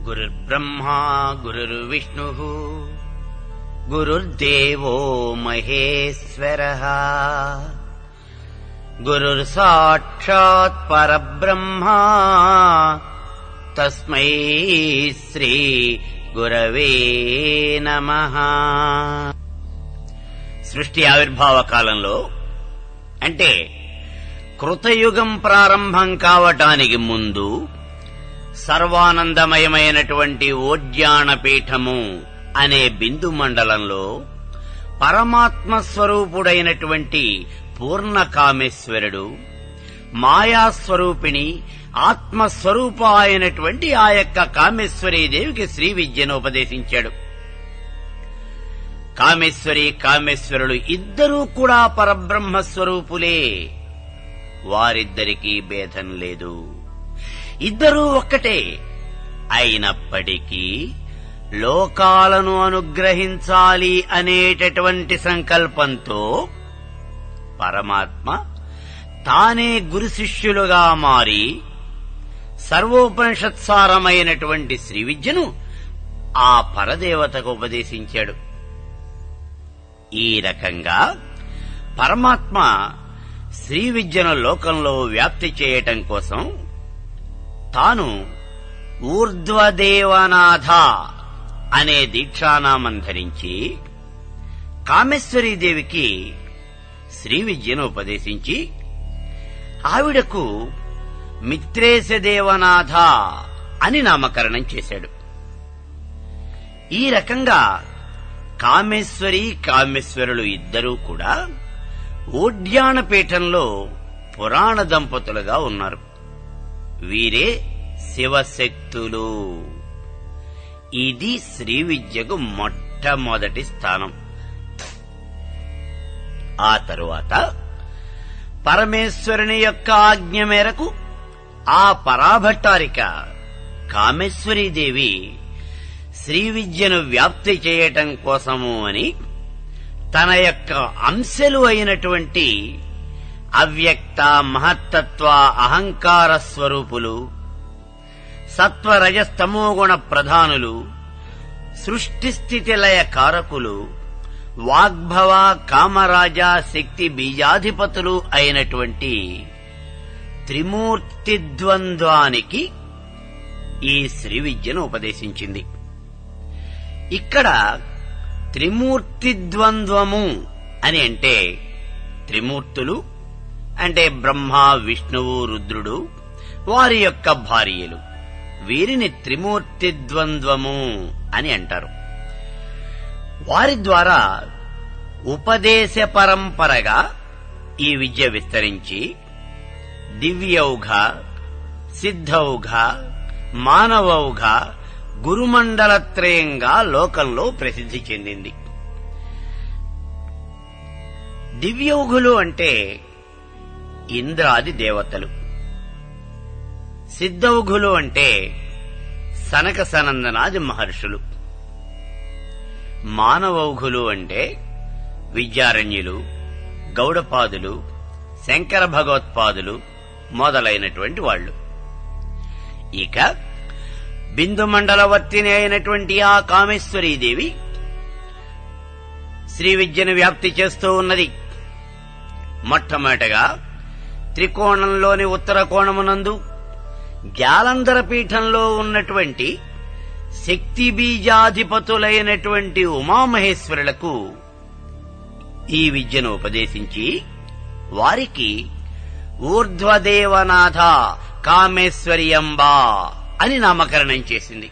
గురుర్బ్రహ్మా గురుర్విష్ణుః గురుర్దేవో మహేశ్వరః గురుర్సాక్షాత్ పరబ్రహ్మ తస్మై శ్రీ గురవే నమః. సృష్టి ఆవిర్భావ కాలంలో అంటే కృతయుగం ప్రారంభం కావటానికి ముందు సర్వానందమయమైనటువంటి ఓడ్యానపీఠము అనే బిందు మండలంలో పరమాత్మ స్వరూపుడైనటువంటి పూర్ణకామేశ్వరుడు మాయాస్వరూపిణి ఆత్మస్వరూప అయినటువంటి ఆ యొక్క కామేశ్వరీదేవికి శ్రీ విద్యను ఉపదేశించాడు. కామేశ్వరి కామేశ్వరులు ఇద్దరూ కూడా పరబ్రహ్మస్వరూపులే. వారిద్దరికీ భేదం లేదు, ఇద్దరూ ఒక్కటే. అయినప్పటికీ లోకాలను అనుగ్రహించాలి అనేటటువంటి సంకల్పంతో పరమాత్మ తానే గురు శిష్యులుగా మారి సర్వోపనిషత్సారమైనటువంటి శ్రీ విద్యను ఆ పరదేవతకు ఉపదేశించాడు. ఈ రకంగా పరమాత్మ శ్రీ విద్యను లోకంలో వ్యాప్తి చేయటం కోసం తాను ఊర్ధ్వదేవనాథ అనే దీక్షానామం ధరించి కామేశ్వరీదేవికి శ్రీ విద్యను ఉపదేశించి ఆవిడకు మిత్రేశదేవనాథ అని నామకరణం చేశాడు. ఈ రకంగా కామేశ్వరి కామేశ్వరులు ఇద్దరూ కూడా ఓడ్యానపీఠంలో పురాణ దంపతులుగా ఉన్నారు. వీరే శివశక్తులు. ఇది శ్రీ విద్యకు మొట్టమొదటి స్థానం. ఆ తరువాత పరమేశ్వరుని యొక్క ఆజ్ఞ మేరకు ఆ పరాభట్టారిక కామేశ్వరీదేవి శ్రీ విద్యను వ్యాప్తి చేయటం కోసము అని తన యొక్క అంశలు అయినటువంటి అవ్యక్త మహత్తత్వ అహంకార స్వరూపులు, సత్వరజస్తమోగుణ ప్రధానులు, సృష్టిస్థితి లయ కారకులు, వాగ్భవ కామరాజ శక్తి బీజాధిపతులు అయినటువంటి త్రిమూర్తి ద్వంద్వానికి ఈ శ్రీ విద్యను ఉపదేశించింది. ఇక్కడ త్రిమూర్తి ద్వంద్వము అని అంటే త్రిమూర్తులు అంటే బ్రహ్మ విష్ణువు రుద్రుడు వారి యొక్క భార్యలు, వీరిని త్రిమూర్తి ద్వంద్వము అని అంటారు. వారి ద్వారా ఉపదేశ పరంపరగా ఈ విద్య విస్తరించి దివ్యౌఘ, సిద్ధౌఘ, మానవౌఘ, గురుమండలత్రయంగా లోకంలో ప్రసిద్ధి చెందింది. దివ్యౌఘులు అంటే ఇంద్రాది దేవతలు, సిద్ధౌఘులు అంటే సనక సనందనాది మహర్షులు, మానవౌఘులు అంటే విద్యారణ్యులు, గౌడపాదులు, శంకర భగవత్పాదులు మొదలైనటువంటి వాళ్లు. ఇక బిందు మండలవర్తిని అయినటువంటి ఆ కామేశ్వరీదేవి శ్రీ విద్యను వ్యాప్తి చేస్తూ ఉన్నది. మొట్టమొదటగా త్రికోణంలోని ఉత్తర కోణమునందు గ్యాలంధర పీఠంలో ఉన్నటువంటి శక్తి బీజాధిపతులైనటువంటి ఉమామహేశ్వరులకు ఈ విద్యను ఉపదేశించి వారికి ఊర్ధ్వదేవనాథ కామేశ్వర్యంబ అని నామకరణం చేసింది.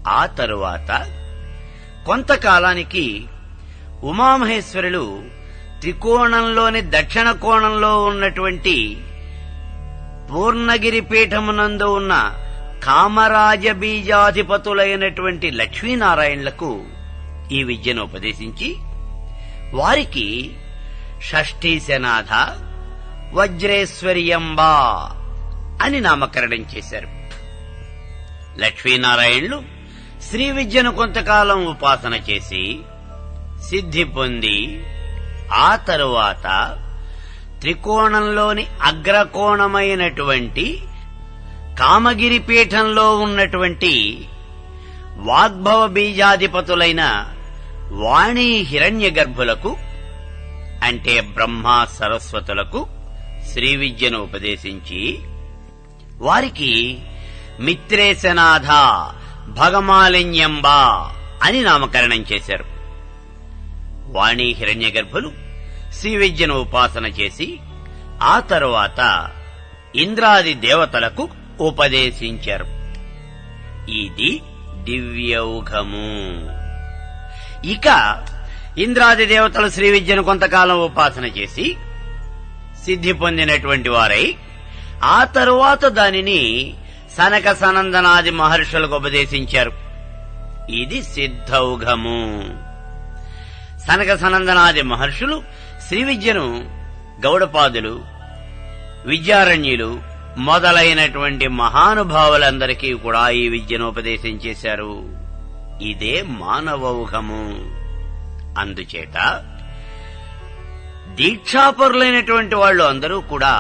ఆ తరువాత కొంతకాలానికి ఉమామహేశ్వరులు త్రికోణంలోని దక్షిణ కోణంలో ఉన్నటువంటి పూర్ణగిరి పీఠమునందు ఉన్న కామరాజ బీజాధిపతులైనటువంటి లక్ష్మీనారాయణులకు ఈ విద్యను ఉపదేశించి వారికి షష్ఠీశనాథ వజ్రేశ్వర్యంబ అని నామకరణం చేశారు. లక్ష్మీనారాయణులు శ్రీ విద్యను కొంతకాలం ఉపాసన చేసి సిద్ధి పొంది ఆ తరువాత త్రికోణంలోని అగ్రకోణమైనటువంటి కామగిరి పీఠంలో ఉన్నటువంటి వాగ్భవ బీజాధిపతులైన వాణి హిరణ్య గర్భులకు అంటే బ్రహ్మ సరస్వతులకు శ్రీ విద్యను ఉపదేశించి వారికి మిత్రేశనాథ భగమాలిన్యంబ అని నామకరణం చేశారు. వాణి హిరణ్య గర్భులు శ్రీ విద్యను ఉపాసన చేసి ఆ తరువాత ఇంద్రాది దేవతలకు ఉపదేశించారు. ఇది దివ్యౌఘము. ఇక ఇంద్రాది దేవతలు శ్రీ విద్యను కొంతకాలం ఉపాసన చేసి సిద్ధి పొందినటువంటి వారై ఆ తరువాత దానిని సనక సనందనాది మహర్షులకు ఉపదేశించారు. ఇది సిద్ధౌఘము. సనక సనందనాది మహర్షులు శ్రీ విద్యను గౌడపాదులు, విద్యారణ్యులు మొదలైనటువంటి మహానుభావులందరికీ కూడా ఈ విద్యను ఉపదేశం చేశారు. ఇదే మానవౌఘము. అందుచేత దీక్షాపరులైనటువంటి వాళ్ళు అందరూ కూడా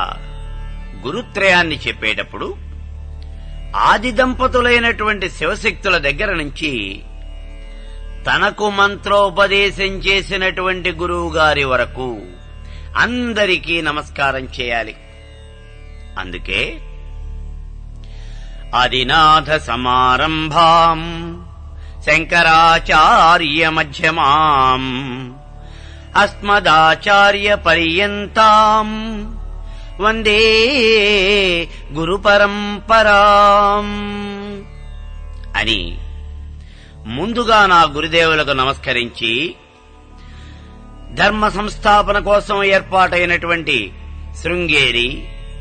గురుత్రయాన్ని చెప్పేటప్పుడు ఆది దంపతులైనటువంటి శివశక్తుల దగ్గర నుంచి తనకు మంత్రోపదేశం చేసినటువంటి గురువు గారి వరకు అందరికీ నమస్కారం చేయాలి. అందుకే ఆదినాథ సమారంభాం శంకరాచార్య మధ్యమాం అస్మదాచార్య పర్యంతాం వందే గురు పరంపరాం అని ముందుగా నా గురుదేవులకు నమస్కరించి ధర్మ సంస్థాపన కోసం ఏర్పాటైనటువంటి శృంగేరి,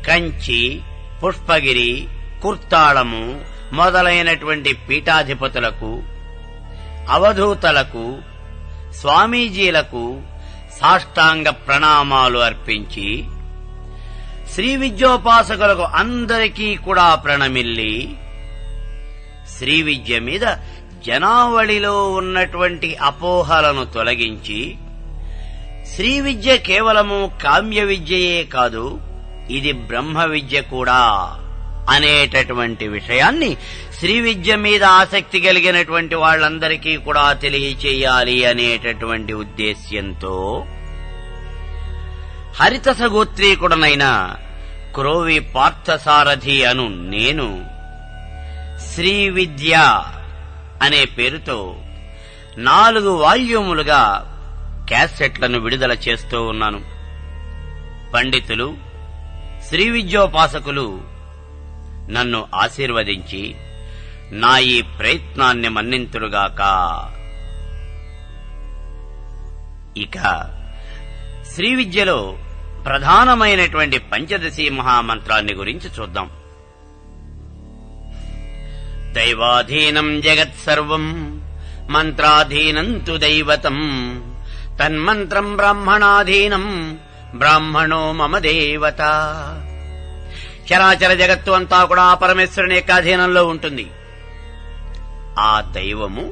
కంచి, పుష్పగిరి, కుర్తాళము మొదలైనటువంటి పీఠాధిపతులకు, అవధూతలకు, స్వామీజీలకు సాష్టాంగ ప్రణామాలు అర్పించి శ్రీ విద్యోపాసకులకు అందరికీ కూడా ప్రణమిల్లి శ్రీ విద్య మీద జనావళిలో ఉన్నటువంటి అపోహలను తొలగించి శ్రీ విద్య కేవలము కామ్య విద్యయే కాదు, ఇది బ్రహ్మ విద్య కూడా అనేటటువంటి విషయాన్ని శ్రీ విద్య మీద ఆసక్తి కలిగినటువంటి వాళ్ళందరికీ కూడా తెలియచేయాలి అనేటటువంటి ఉద్దేశ్యంతో హరితస గోత్రీకుడనైన క్రోవి పార్థసారథి అను నేను శ్రీ విద్య అనే పేరుతో 4 వాల్యూములుగా క్యాసెట్లను విడుదల చేస్తూ ఉన్నాను. పండితులు, శ్రీ విద్యోపాసకులు నన్ను ఆశీర్వదించి నా ఈ ప్రయత్నాన్ని మన్నింతురుగాక. ఇక శ్రీ విద్యలో ప్రధానమైనటువంటి పంచదశి మహామంత్రాన్ని గురించి చూద్దాం. దైవాధీనం జగత్సర్వం మంత్రాధీనం తు దైవతం తన్మంత్రం బ్రాహ్మణాధీనం బ్రాహ్మణో మమ దేవత. చరాచర జగత్తు అంతా కూడా పరమేశ్వరుని యొక్క అధీనంలో ఉంటుంది. ఆ దైవము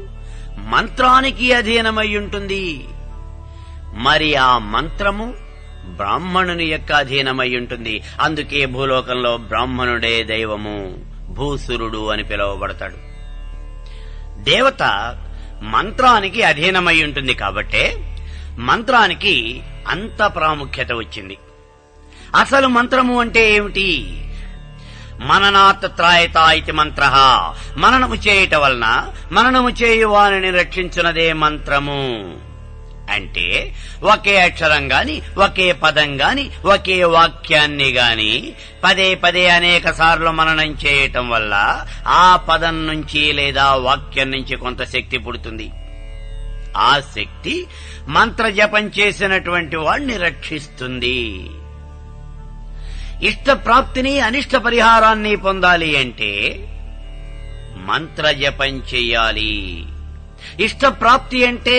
మంత్రానికి అధీనమై ఉంటుంది. మరి ఆ మంత్రము బ్రాహ్మణుని యొక్క అధీనమై ఉంటుంది. అందుకే భూలోకంలో బ్రాహ్మణుడే దైవము, భూసురుడు అని పిలువబడతాడు. దేవత మంత్రానికి అధీనమై ఉంటుంది కాబట్టే మంత్రానికి అంత ప్రాముఖ్యత వచ్చింది. అసలు మంత్రము అంటే ఏమిటి? మననాత్ త్రాయత ఇతి మంత్ర. మననము చేయుట వలన మననము చేయువానిని రక్షించునదే మంత్రము. అంటే ఒకే అక్షరం గాని, ఒకే పదం గాని, ఒకే వాక్యాన్ని గాని పదే పదే అనేక సార్లు మననం చేయటం వల్ల ఆ పదం నుంచి లేదా వాక్యం నుంచి కొంత శక్తి పుడుతుంది. ఆ శక్తి మంత్ర జపం చేసినటువంటి వాణ్ణి రక్షిస్తుంది. ఇష్ట ప్రాప్తిని, అనిష్ట పరిహారాన్ని పొందాలి అంటే మంత్ర జపం చెయ్యాలి. ఇష్ట ప్రాప్తి అంటే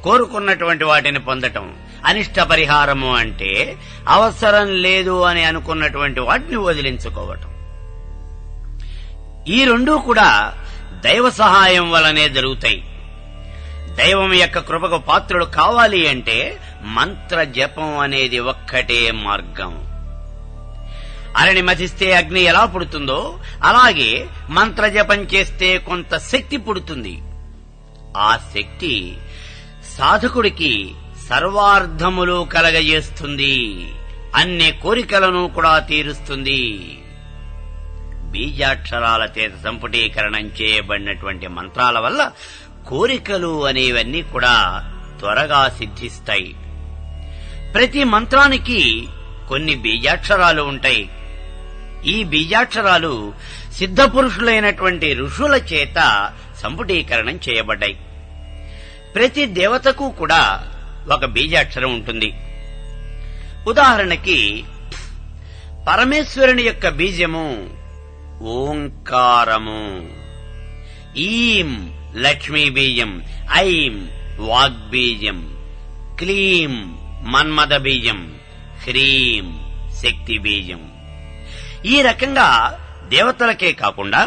కోరుకున్నటువంటి వాటిని పొందటం, అనిష్ట పరిహారము అంటే అవసరం లేదు అని అనుకున్నటువంటి వాటిని వదిలించుకోవటం. ఈ రెండూ కూడా దైవ సహాయం వలనే జరుగుతాయి. దైవం యొక్క కృపకు పాత్రుడు కావాలి అంటే మంత్ర జపం అనేది ఒక్కటే మార్గం. అరణి మథిస్తే అగ్ని ఎలా పుడుతుందో అలాగే మంత్రజపం చేస్తే కొంత శక్తి పుడుతుంది. ఆ శక్తి సాధకుడికి సర్వార్థములు కలగజేస్తుంది, అన్ని కోరికలను కూడా తీరుస్తుంది. బీజాక్షరాల చేత సంపుటీకరణం చేయబడినటువంటి మంత్రాల వల్ల కోరికలు అనేవన్నీ కూడా త్వరగా సిద్ధిస్తాయి. ప్రతి మంత్రానికి కొన్ని బీజాక్షరాలు ఉంటాయి. ఈ బీజాక్షరాలు సిద్ధపురుషులైనటువంటి ఋషుల చేత సంపుటీకరణం చేయబడ్డాయి. ప్రతి దేవతకు కూడా ఒక బీజాక్షరం ఉంటుంది. ఉదాహరణకి పరమేశ్వరుని యొక్క బీజము ఓంకారము. ఈం లక్ష్మీ బీజం, ఐం వాగ్బీజం, క్లీం మన్మథ బీజం, హ్రీం శక్తి బీజం. ఈ రకంగా దేవతలకే కాకుండా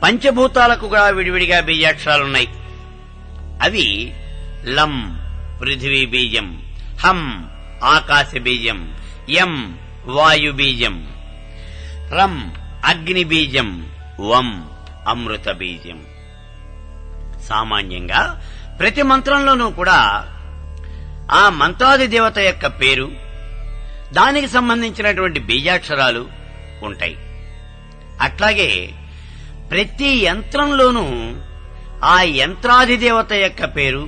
పంచభూతాలకు కూడా విడివిడిగా బీజాక్షరాలున్నాయి. అవి లం పృథివీ బీజం, హం ఆకాశ బీజం, యం వాయు బీజం, రం అగ్ని బీజం, వం అమృత బీజం. సామాన్యంగా ప్రతి మంత్రంలోనూ కూడా ఆ మంత్రాది దేవత యొక్క పేరు, దానికి సంబంధించినటువంటి బీజాక్షరాలు ఉంటాయి. అట్లాగే ప్రతి యంత్రంలోనూ ఆ యంత్రాధిదేవత యొక్క పేరు,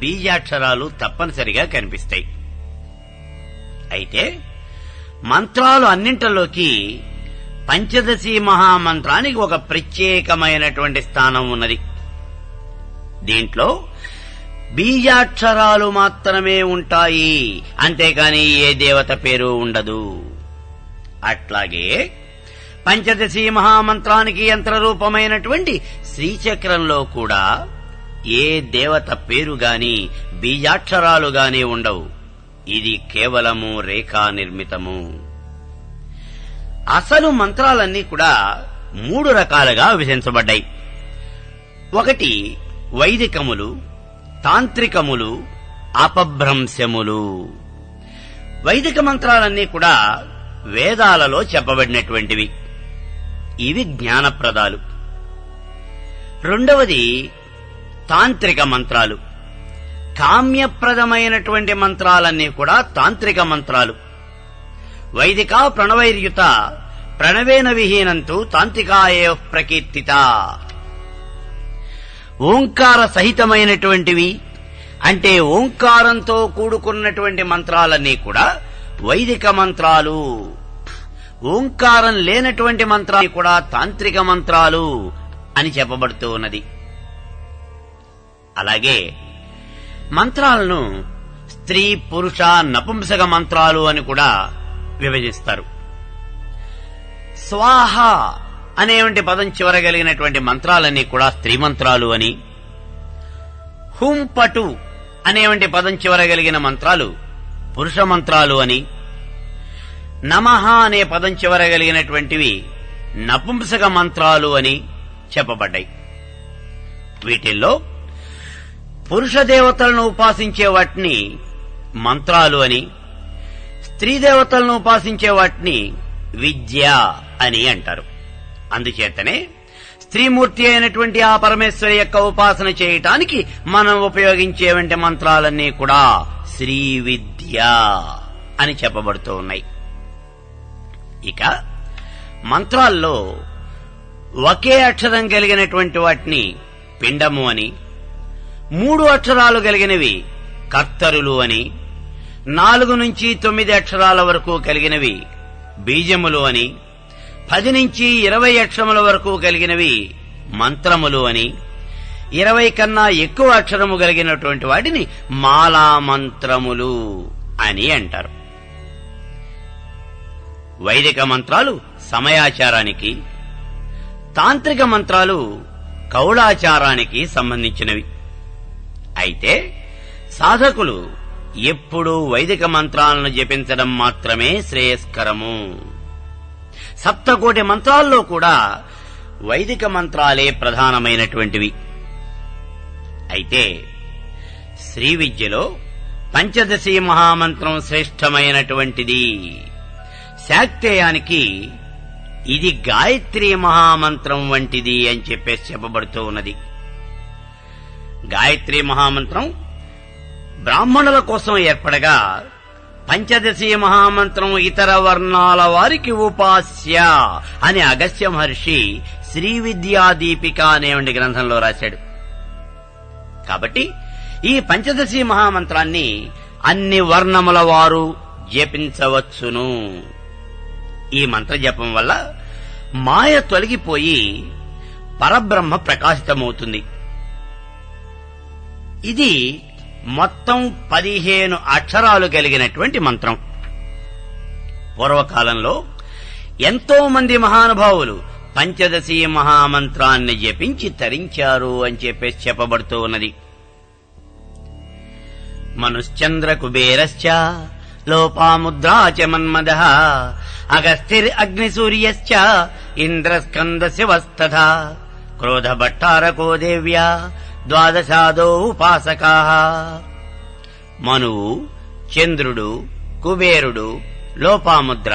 బీజాక్షరాలు తప్పనిసరిగా కనిపిస్తాయి. అయితే మంత్రాలు అన్నింటిలోకి పంచదశి మహామంత్రానికి ఒక ప్రత్యేకమైనటువంటి స్థానం ఉన్నది. దీంట్లో బీజాక్షరాలు మాత్రమే ఉంటాయి, అంతేకాని ఏ దేవత పేరు ఉండదు. అట్లాగే పంచదశి మహామంత్రానికి యంత్రరూపమైనటువంటి శ్రీచక్రంలో కూడా ఏ దేవత పేరు గాని బీజాక్షరాలు గాని ఉండవు. ఇది కేవలము రేఖా నిర్మితము. అసలు మంత్రాలన్నీ కూడా 3 రకాలుగా విభజించబడ్డాయి. ఒకటి వైదికములు, తాంత్రికములు, అపభ్రంశములు. వైదిక మంత్రాలన్నీ కూడా వేదాలలో చెప్పబడినటువంటివి. ఇవి జ్ఞానప్రదాలు. రెండవది తాంత్రిక మంత్రాలు. కామ్యప్రదమైనటువంటి మంత్రాలన్నీ కూడా తాంత్రిక మంత్రాలు. వైదిక ప్రణవైర్యుత ప్రణవేన విహీనంతు తాంత్రికాయో ప్రకీర్తిత. ఓంకార సహితమైనటువంటివి అంటే ఓంకారంతో కూడుకున్నటువంటి మంత్రాలన్నీ కూడా వైదిక మంత్రాలు. ఓంకారం లేనటువంటి మంత్రాలు కూడా తాంత్రిక మంత్రాలు అని చెప్పబడుతూ ఉన్నది. అలాగే మంత్రాలను స్త్రీ, పురుష, నపుంసక మంత్రాలు అని కూడా విభజిస్తారు. స్వాహ అనేటువంటి పదం చివర కలిగినటువంటి మంత్రాలన్నీ కూడా స్త్రీ మంత్రాలు అని, హుంపటు అనేటువంటి పదం చివర కలిగిన మంత్రాలు పురుష మంత్రాలు అని, నమః అనే పదం చివర కలిగినటువంటివి నపుంసక మంత్రాలు అని చెప్పబడ్డాయి. వీటిల్లో పురుష దేవతలను ఉపాసించే వాటిని మంత్రాలు అని, స్త్రీ దేవతలను ఉపాసించే వాటిని విద్య అని అంటారు. అందుచేతనే స్త్రీమూర్తి అయినటువంటి ఆ పరమేశ్వరి యొక్క ఉపాసన చేయటానికి మనం ఉపయోగించేవంటి మంత్రాలన్నీ కూడా శ్రీ విద్య అని చెప్పబడుతూ ఉన్నాయి. ఇక మంత్రాల్లో ఒకే అక్షరం కలిగినటువంటి వాటిని పిండము అని, 3 అక్షరాలు కలిగినవి కర్తరులు అని, 4 నుంచి 9 అక్షరాల వరకు కలిగినవి బీజములు అని, 10 నుంచి 20 అక్షరముల వరకు కలిగినవి మంత్రములు అని, 20 కన్నా ఎక్కువ అక్షరము కలిగినటువంటి వాటిని మాలా మంత్రములు అని అంటారు. వైదిక మంత్రాలు సమయాచారానికి, తాంత్రిక మంత్రాలు కౌళాచారానికి సంబంధించినవి. అయితే సాధకులు ఎప్పుడూ వైదిక మంత్రాలను జపించడం మాత్రమే శ్రేయస్కరము. సప్తకోటి మంత్రాల్లో కూడా వైదిక మంత్రాలే ప్రధానమైనటువంటివి. అయితే శ్రీ విద్యలో పంచదశి మహామంత్రం శ్రేష్టమైనటువంటిది. శాక్తేయానికి ఇది గాయత్రీ మహామంత్రం వంటిది అని చెప్పేసి చెప్పబడుతూ ఉన్నది. గాయత్రీ మహామంత్రం బ్రాహ్మణుల కోసం ఏర్పడగా పంచదశి మహామంత్రం ఇతర వర్ణాల వారికి ఉపాస్య అని అగస్త్య మహర్షి శ్రీ విద్యాదీపిక అనే గ్రంథంలో రాశాడు. కాబట్టి ఈ పంచదశి మహామంత్రాన్ని అన్ని వర్ణముల వారు జపించవచ్చును. ఈ మంత్ర జపం వల్ల మాయ తొలగిపోయి పరబ్రహ్మ ప్రకాశితమవుతుంది. ఇది మొత్తం 15 అక్షరాలు కలిగినటువంటి మంత్రం. పూర్వకాలంలో ఎంతో మంది మహానుభావులు పంచదశి మహామంత్రాన్ని జపించి తరించారు అని చెప్పేసి చెప్పబడుతూ ఉన్నది. మనుశ్చంద్ర కుబేరశ్చ లోపాముద్రా చ మన్మదః అగస్తిర్ అగ్నిసూర్యశ్చ ఇంద్రస్కంద శివస్తథా క్రోధభట్టారకో దేవ్యా ద్వాదశాదో ఉపాసకాః. మనువు, చంద్రుడు, కుబేరుడు, లోపాముద్ర,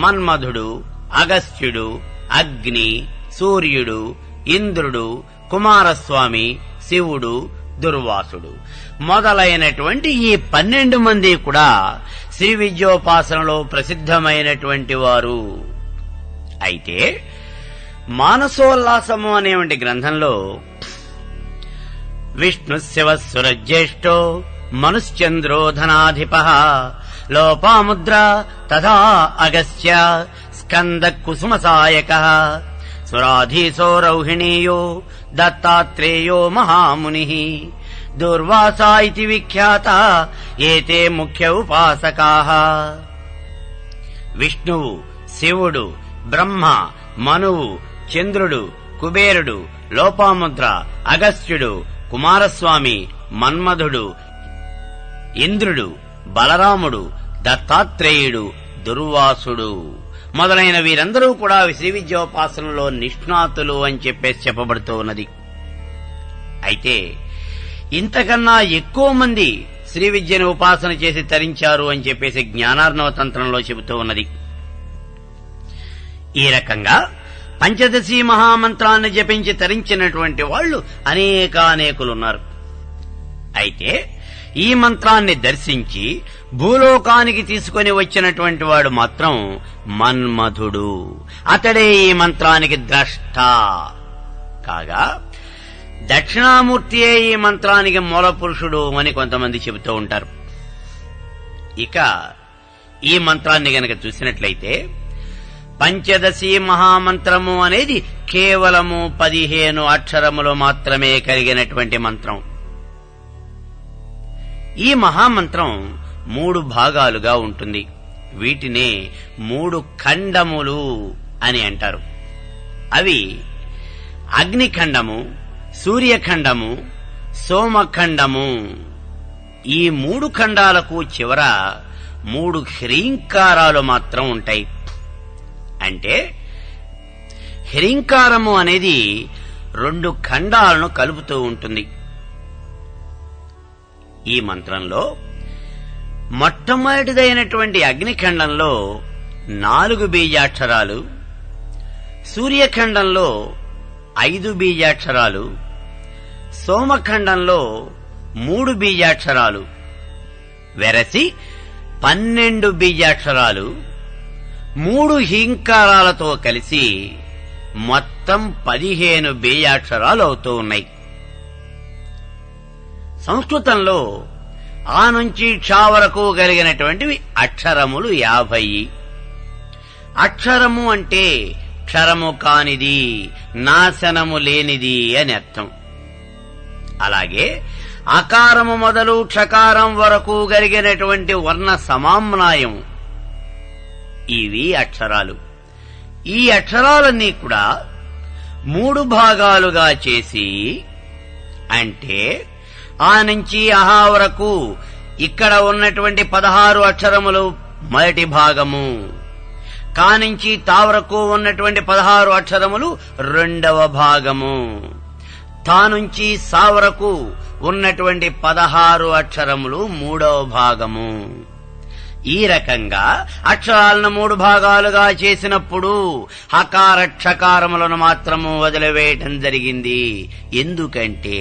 మన్మధుడు, అగస్త్యుడు, అగ్ని, సూర్యుడు, ఇంద్రుడు, కుమారస్వామి, శివుడు, దుర్వాసుడు మొదలైనటువంటి ఈ 12 మంది కూడా శ్రీ విద్యోపాసనలో ప్రసిద్ధమైనటువంటి వారు. అయితే మానసోల్లాసము అనేటువంటి గ్రంథంలో విష్ణు శివ సురజ్యేష్ఠో మనుశ్చంద్రో ధనాధిపః లోపాముద్ర తథా అగస్త్య స్కంద కుసుమ సాయకః సురాధీసో రౌహిణీయో దత్తాత్రేయో మహామునిః దుర్వాసా ఇతి విఖ్యాత ఏతే ముఖ్య ఉపాసకాః. విష్ణువు, శివుడు, బ్రహ్మ, మనువు, చంద్రుడు, కుబేరుడు, లోపాముద్ర, అగస్త్యుడు, కుమారస్వామి, మన్మధుడు, ఇంద్రుడు, బలరాముడు, దత్తాత్రేయుడు, దుర్వాసుడు మొదలైన వీరందరూ కూడా శ్రీ విద్యోపాసనలో నిష్ణాతులు అని చెప్పేసి చెప్పబడుతూ ఉన్నది. అయితే ఇంతకన్నా ఎక్కువ మంది శ్రీ విద్యను ఉపాసన చేసి తరించారు అని చెప్పేసి జ్ఞానార్ణవ తంత్రంలో చెబుతూ ఉన్నది. ఈ రకంగా పంచదశి మహామంత్రాన్ని జపించి తరించినటువంటి వాళ్లు అనేకులున్నారు. అయితే ఈ మంత్రాన్ని దర్శించి భూలోకానికి తీసుకొని వచ్చినటువంటి వాడు మాత్రం మన్మధుడు. అతడే ఈ మంత్రానికి ద్రష్ట కాగా దక్షిణామూర్తియే ఈ మంత్రానికి మూల పురుషుడు అని కొంతమంది చెబుతూ ఉంటారు. ఇక ఈ మంత్రాన్ని గనక చూసినట్లయితే పంచదశి మహామంత్రము అనేది కేవలము 15 అక్షరములు మాత్రమే కలిగినటువంటి మంత్రం. ఈ మహామంత్రం 3 భాగాలుగా ఉంటుంది. వీటినే 3 ఖండములు అని అంటారు. అవి అగ్నిఖండము, సూర్యఖండము, సోమఖండము. ఈ 3 ఖండాలకు చివర 3 హ్రీంకారాలు మాత్రం ఉంటాయి. అంటే హ్రీంకారము అనేది 2 ఖండాలను కలుపుతూ ఉంటుంది. ఈ మంత్రంలో మొట్టమొదటిదైనటువంటి అగ్నిఖండంలో 4 బీజాక్షరాలు, సూర్యఖండంలో 5 బీజాక్షరాలు, సోమఖండంలో 3 బీజాక్షరాలు వెరసి 12 బీజాక్షరాలు 3 హీంకారాలతో కలిసి మొత్తం 15 బీజాక్షరాలు అవుతూ ఉన్నాయి. సంస్కృతంలో ఆ నుంచి క్ష వరకు కలిగినటువంటివి అక్షరములు 50. అక్షరము అంటే క్షరము కానిది, నాశనము లేనిది అని అర్థం. అలాగే అకారము మొదలు క్షకారం వరకు కలిగినటువంటి వర్ణ సమామ్నాయం ఇవి అక్షరాలు. ఈ అక్షరాలన్నీ కూడా 3 భాగాలుగా చేసి, అంటే ఆ నుంచి అహా వరకు ఇక్కడ ఉన్నటువంటి 16 అక్షరములు మొదటి భాగము, కానించి తా వరకు ఉన్నటువంటి 16 అక్షరములు రెండవ భాగము, తా నుంచి సా వరకు ఉన్నటువంటి 16 అక్షరములు మూడవ భాగము. ఈ రకంగా అక్షరాలను 3 భాగాలుగా చేసినప్పుడు హకార క్షకారములను మాత్రము వదిలివేయటం జరిగింది. ఎందుకంటే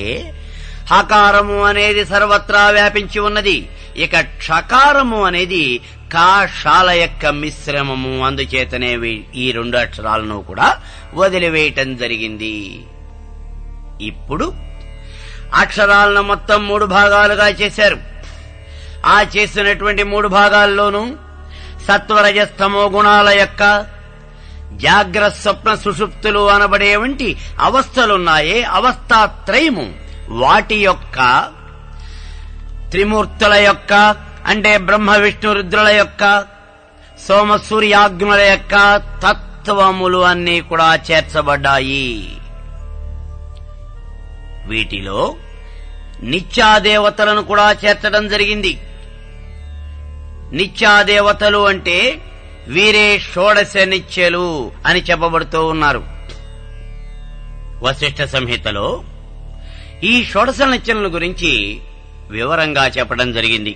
హకారము అనేది సర్వత్రా వ్యాపించి ఉన్నది. ఇక క్షకారము అనేది కాషాల యొక్క మిశ్రమము. అందుచేతనే ఈ 2 అక్షరాలను కూడా వదిలివేయటం జరిగింది. ఇప్పుడు అక్షరాలను మొత్తం 3 భాగాలుగా చేశారు. ఆ చేసినటువంటి 3 భాగాల్లోనూ సత్వరజస్తమో గుణాల యొక్క జాగ్రత్త స్వప్న సుషుప్తులు అనబడే వంటి అవస్థలున్నాయే, అవస్థాత్రయము వాటి యొక్క త్రిమూర్తుల యొక్క అంటే బ్రహ్మ విష్ణు రుద్రుల యొక్క సోమ సూర్యాగ్నుల యొక్క తత్వములు అన్నీ కూడా చేర్చబడ్డాయి. వీటిలో నిత్యాదేవతలను కూడా చేర్చడం జరిగింది. నిత్యాదేవతలు అంటే వీరే షోడశ నిత్యలు అని చెప్పబడుతూ ఉన్నారు. వశిష్ఠ సంహితలో ఈ షోడశ నిత్యలను గురించి వివరంగా చెప్పడం జరిగింది.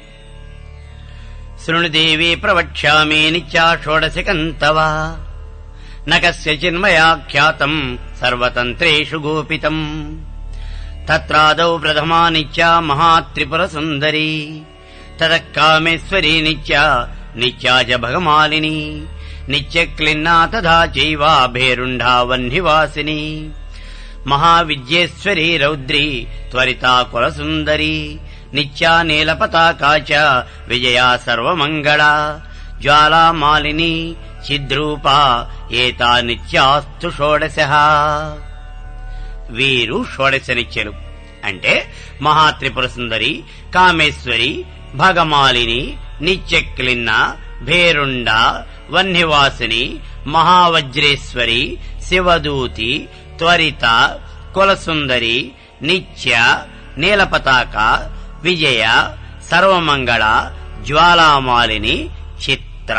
శృణుదేవి ప్రవక్ష్యామి నిత్యా షోడశకంతవా నకస్య చిన్మయాఖ్యాతం సర్వతంత్రేషు గోపితం తత్రాదౌ ప్రథమా నిత్యా మహాత్రిపుర సుందరి తతః కామేశ్వరీ నిత్యా నిత్యా చ భగమాలిని నిత్యక్లిన్నా తథా చైవ భేరుంఢా వహ్నివాసిని మహావిద్యేశ్వరీ రౌద్రీ త్వరితా కులసుందరి నిత్యా నీలపతాకా చ విజయా సర్వమంగళా జ్వాలామాలిని చిద్రూపా ఏతా నిత్యాస్తు షోడశః. వీరు షోడశ నిత్యలు అంటే మహాత్రిపుర సుందరి, కామేశ్వరి, భగమాలిని, నిత్యక్లిన్న, భేరుండ, వహ్నివాసిని, మహావజ్రేశ్వరి, శివదూతి, త్వరిత, కులసుందరి, నిత్య, నీలపతాక, విజయ, సర్వమంగళ, జ్వాలామాలిని, చిత్ర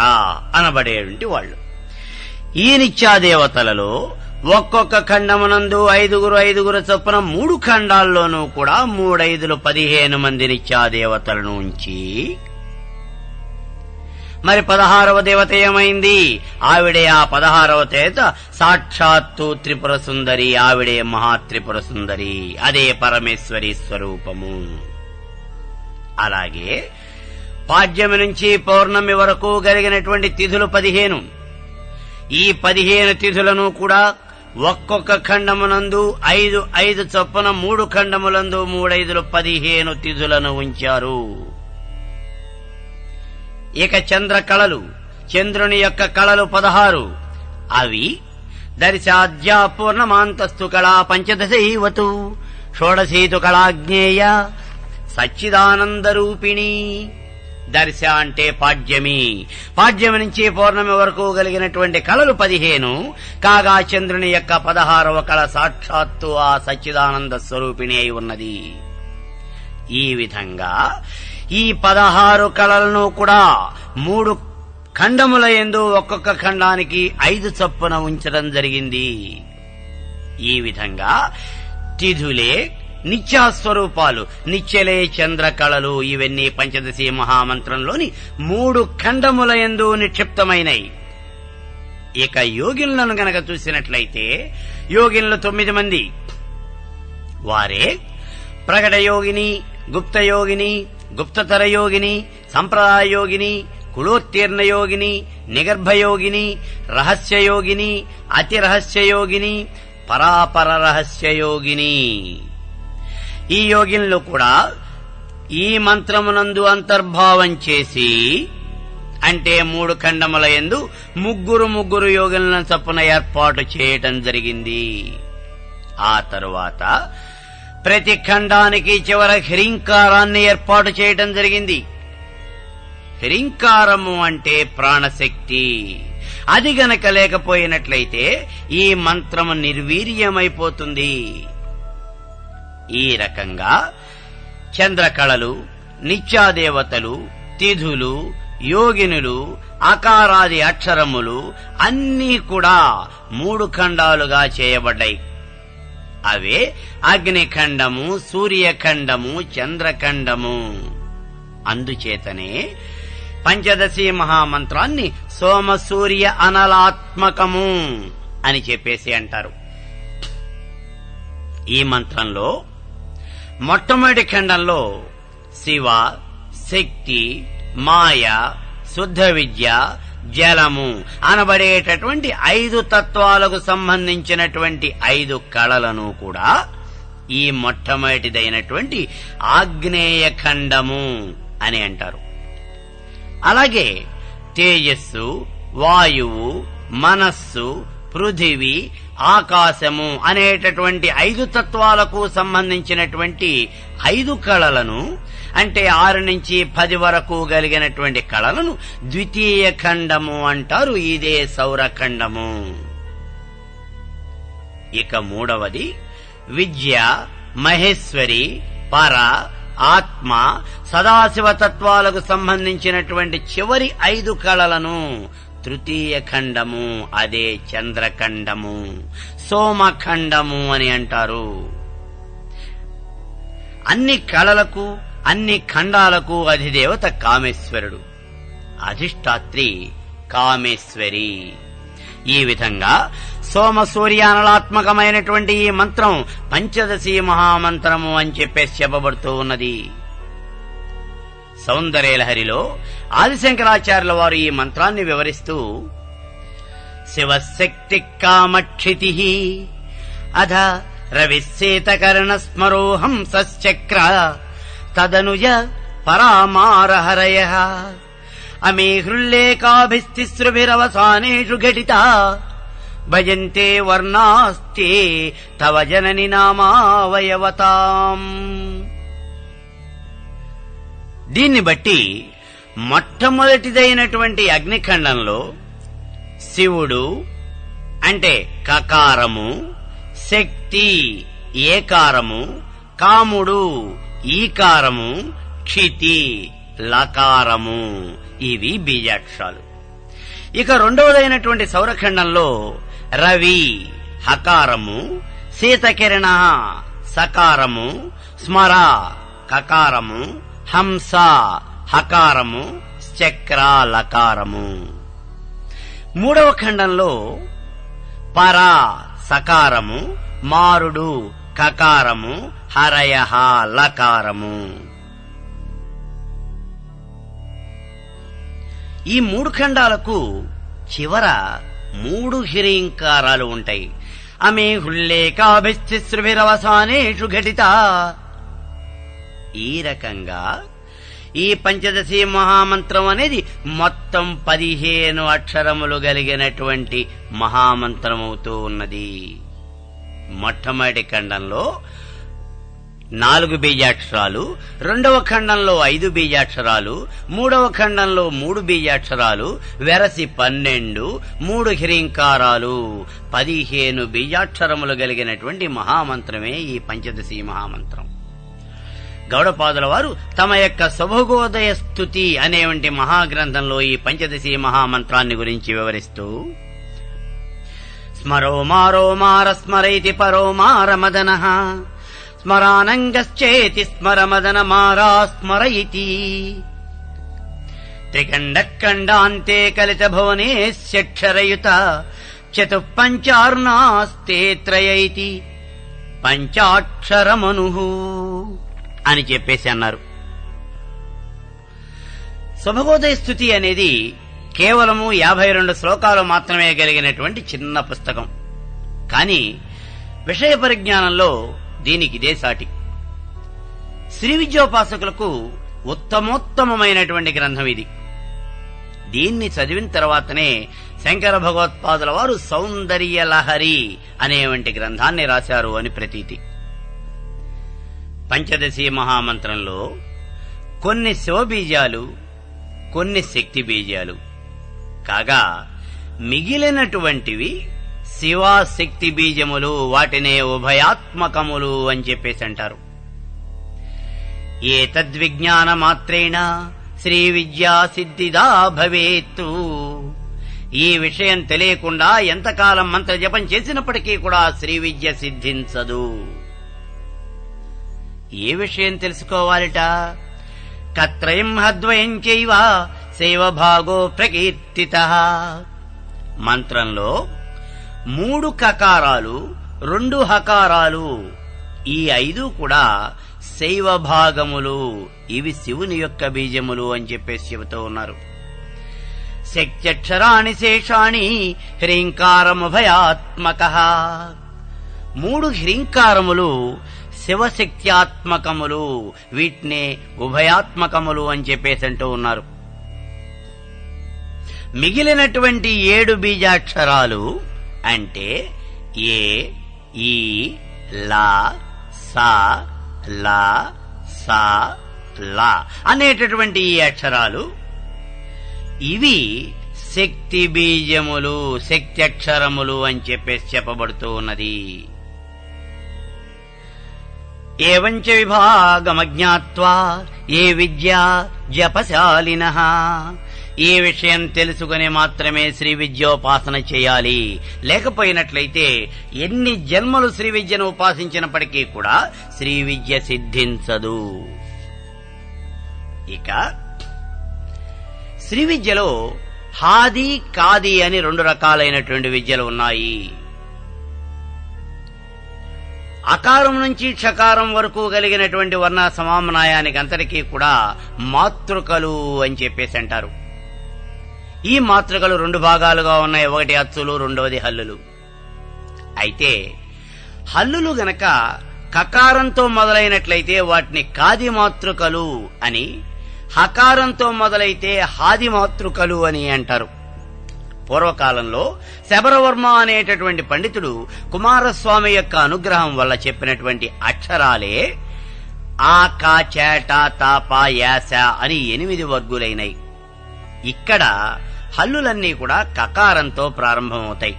అనబడేటువంటి వాళ్ళు. ఈ నిత్యాదేవతలలో ఒక్కొక్క ఖండమునందు 5 చొప్పున 3 ఖండాల్లోనూ కూడా 3 15 మంది నిత్యాదేవతలను ఉంచి మరి 16వ దేవత ఏమైంది? ఆవిడే ఆ 16వ దేవత సాక్షాత్తు త్రిపుర సుందరి. ఆవిడే మహాత్రిపుర సుందరి. అదే పరమేశ్వరి స్వరూపము. అలాగే పాడ్యమి నుంచి పౌర్ణమి వరకు కలిగినటువంటి తిథులు 15. ఈ 15 తిథులను కూడా ఒక్కొక్క ఖండమునందు 5 చొప్పున 3 ఖండములందు 3 15 తిథులను ఉంచారు. ఇక చంద్ర కళలు, చంద్రుని యొక్క కళలు 16. అవి దర్శాద్యా పూర్ణమాంతస్తు కళా పంచదశైవతు షోడశీతు కళాజ్ఞేయ సచ్చిదానంద రూపిణి. దర్శ అంటే పాడ్యమి. పాడ్యమి నుంచి పౌర్ణమి వరకు కలిగినటువంటి కళలు 15 కాగా చంద్రుని యొక్క 16వ కళ సాక్షాత్తు ఆ సచ్చిదానంద స్వరూపిణి అయి ఉన్నది. ఈ విధంగా ఈ 16 కళలను కూడా 3 ఖండముల యందు ఒక్కొక్క ఖండానికి 5 చొప్పున ఉంచడం జరిగింది. ఈ విధంగా తిథులే నిత్యాస్వరూపాలు, నిత్యలే చంద్ర కళలు. ఇవన్నీ పంచదశి మహామంత్రంలోని 3 ఖండముల యందు నిక్షిప్తమైనవి. ఇక యోగినులను గనక చూసినట్లయితే యోగినులు 9 మంది. వారే ప్రకట యోగిని, గుప్త యోగిని, గుప్తతర యోగిని, సంప్రదాయ యోగిని, కులోత్తీర్ణ యోగిని, నిగర్భ యోగిని, రహస్య యోగిని, అతి రహస్య యోగిని, పరాపర రహస్య యోగిని. ఈ యోగినులు కూడా ఈ మంత్రమునందు అంతర్భావం చేసి అంటే 3 ఖండముల యందు 3 యోగినులను చొప్పున ఏర్పాటు చేయటం జరిగింది. ఆ తరువాత ప్రతి ఖండానికి చివర హ్రీంకారాన్ని ఏర్పాటు చేయటం జరిగింది. హ్రీంకారము అంటే ప్రాణశక్తి. అది గనక లేకపోయినట్లయితే ఈ మంత్రము నిర్వీర్యమైపోతుంది. ఈ రకంగా చంద్రకళలు, నిత్యాదేవతలు, తిథులు, యోగినులు, ఆకారాది అక్షరములు అన్నీ కూడా 3 ఖండాలుగా చేయబడ్డాయి. అవే అగ్నిఖండము, సూర్యఖండము, చంద్రఖండము. అందుచేతనే పంచదశి మహామంత్రాన్ని సోమసూర్య అనలాత్మకము అని చెప్పేసి అంటారు. ఈ మంత్రంలో మొట్టమొదటి ఖండంలో శివ, శక్తి, మాయ, శుద్ధ విద్య, జలము అనబడేటటువంటి 5 తత్వాలకు సంబంధించినటువంటి 5 కళలను కూడా ఈ మొట్టమొదటిదైనటువంటి ఆగ్నేయ ఖండము అని అంటారు. అలాగే తేజస్సు, వాయువు, మనస్సు, పృథివీ, ఆకాశము అనేటటువంటి 5 తత్వాలకు సంబంధించినటువంటి 5 కళలను, అంటే 6 నుంచి 10 వరకు కలిగినటువంటి కళలను ద్వితీయ ఖండము అంటారు. ఇదే సౌరఖండము. ఇక మూడవది విద్య, మహేశ్వరి, పర, ఆత్మ, సదాశివ తత్వాలకు సంబంధించినటువంటి చివరి 5 కళలను తృతీయ ఖండము, అదే చంద్రఖండము, సోమఖండము అని అంటారు. అన్ని కళలకు, అన్ని ఖండాలకు అధిదేవత కామేశ్వరుడు, అధిష్టాత్రి కామేశ్వరి. ఈ విధంగా సోమసూర్యానలాత్మకమైనటువంటి ఈ మంత్రం పంచదశి మహామంత్రము అని చెప్పేసి చెప్పబడుతూ ఉన్నది. సౌందర్యలహరిలో ఆదిశంకరాచార్యుల వారు ఈ మంత్రాన్ని వివరిస్తూ శివశక్తి కామక్షితి అధ రవిశేతకర్ణ స్మరోహం సశ్చక్ర తదనుజ పరామారహరయ అమే హృల్లేకాభిస్తిస్రుభిరవసానేషు ఘటిత భజంతే వర్ణాస్తే తవ జనని నామావయవతాం. దీన్ని బట్టి మొట్టమొదటిదైనటువంటి అగ్నిఖండంలో శివుడు అంటే కకారము, శక్తి ఏకారము, కాముడు ఈకారము, క్షితి లకారము, ఇవి బీజాక్షరాలు. ఇక రెండవదైనటువంటి సౌరఖండంలో రవి హకారము, శీతకిరణ సకారము, స్మర కకారము, హంస హకారము, చక్ర లకారము. మూడవ ఖండంలో పర సకారము, మారుడు కకారము, హరయ లకారము. ఈ 3 ఖండాలకు చివర 3 హిరీంకారాలు ఉంటాయి. అమే హుల్లేకాభిస్తిస్రుభిరవసానేషు ఘటిత. ఈ రకంగా ఈ పంచదశి మహామంత్రం అనేది మొత్తం 15 అక్షరములు కలిగినటువంటి మహామంత్రమవుతూ ఉన్నది. మొట్టమొదటి ఖండంలో 4 బీజాక్షరాలు, రెండవ ఖండంలో 5 బీజాక్షరాలు, మూడవ ఖండంలో 3 బీజాక్షరాలు, వెరసి 12, 3 హిరీంకారాలు, 15 బీజాక్షరములు కలిగినటువంటి మహామంత్రమే ఈ పంచదశి మహామంత్రం. గౌడపాదుల వారు తమ యొక్క శుభోదయ స్తుతి అనేవంటి మహాగ్రంథంలో ఈ పంచదశి మహామంత్రాన్ని గురించి వివరిస్తూ స్మరో మారో మార స్మరైతి పరో మార మదనః స్మరానంగశ్చేతి స్మర మదన మారా స్మరయితి త్రికండఖండాంతే కలిత భువనేస్యక్షరయుత చతుఃపంచార్ణాస్తే త్రయైతి పంచాక్షరమనుః అని చెప్పేసి అన్నారు. శుభోదయ స్తుతి అనేది కేవలము 52 శ్లోకాలు మాత్రమే కలిగినటువంటి చిన్న పుస్తకం. కానీ విషయ పరిజ్ఞానంలో దీనికి ఇదే సాటి. శ్రీ విద్యోపాసకులకు ఉత్తమోత్తమైనటువంటి గ్రంథం ఇది. దీన్ని చదివిన తర్వాతనే శంకర భగవత్పాదుల వారు సౌందర్య లహరి అనేవంటి గ్రంథాన్ని రాశారు అని ప్రతీతి. పంచదశి మహామంత్రంలో కొన్ని శివబీజాలు, కొన్ని శక్తి బీజాలు కాగా మిగిలినటువంటివి శివాశక్తి బీజములు, వాటినే ఉభయాత్మకములు అని చెప్పేసి అంటారు. ఏతద్విజ్ఞాన మాత్రేణ శ్రీ విద్యా సిద్ధిదా భవేత్తు. ఈ విషయం తెలియకుండా ఎంతకాలం మంత్ర జపం చేసినప్పటికీ కూడా శ్రీ విద్య సిద్ధించదు. ఏ విషయం తెలుసుకోవాలిట? కత్రయం హద్వయం చైవ శైవభాగో ప్రకీర్తితః. మంత్రంలో 3 కకారాలు 2 హకారాలు ఈ 5 కూడా శైవ భాగములు. ఇవి శివుని యొక్క బీజములు అని చెప్పేసి చెబుతూ ఉన్నారు. శక్త్యక్షరాణి శేషాణి హ్రీంకారముభయాత్మకః. 3 హ్రీంకారములు శివశక్త్యాత్మకములు. వీటినే ఉభయాత్మకములు అని చెప్పేసి అంటూ ఉన్నారు. మిగిలినటువంటి 7 బీజాక్షరాలు అంటే ఏ, ఈ, లా, సా, లా, సా, లా అనేటటువంటి ఈ అక్షరాలు ఇవి శక్తి బీజములు, శక్తి అక్షరములు అని చెప్పేసి చెప్పబడుతూ ఉన్నది. ఏవంచ విభాగమజ్ఞాత్వా ఏ విద్యా జపశాలినః. ఈ విషయం తెలుసుకుని మాత్రమే శ్రీ విద్యోపాసన చేయాలి. లేకపోయినట్లయితే ఎన్ని జన్మలు శ్రీ విద్యను ఉపాసించినప్పటికీ కూడా శ్రీ విద్య సిద్ధించదు. ఇక శ్రీ విద్యలో హాది, కాది అని 2 రకాలైనటువంటి విద్యలు ఉన్నాయి. అకారం నుంచి క్షకారం వరకు కలిగినటువంటి వర్ణ సమామ్నాయానికి అంతటికీ కూడా మాతృకలు అని చెప్పేసి అంటారు. ఈ మాతృకలు 2 భాగాలుగా ఉన్నాయి. ఒకటి అచ్చులు, రెండవది హల్లులు. అయితే హల్లులు గనక కకారంతో మొదలైనట్లయితే వాటిని కాది మాతృకలు అని, హకారంతో మొదలైతే హాది మాతృకలు అని అంటారు. పూర్వకాలంలో శబరవర్మ అనేటటువంటి పండితుడు కుమారస్వామి యొక్క అనుగ్రహం వల్ల చెప్పినటువంటి అక్షరాలే ఆ, కా, చేట, తాప, యాస అని 8 వర్గులైనవి. ఇక్కడ హల్లులన్నీ కూడా కకారంతో ప్రారంభమవుతాయి.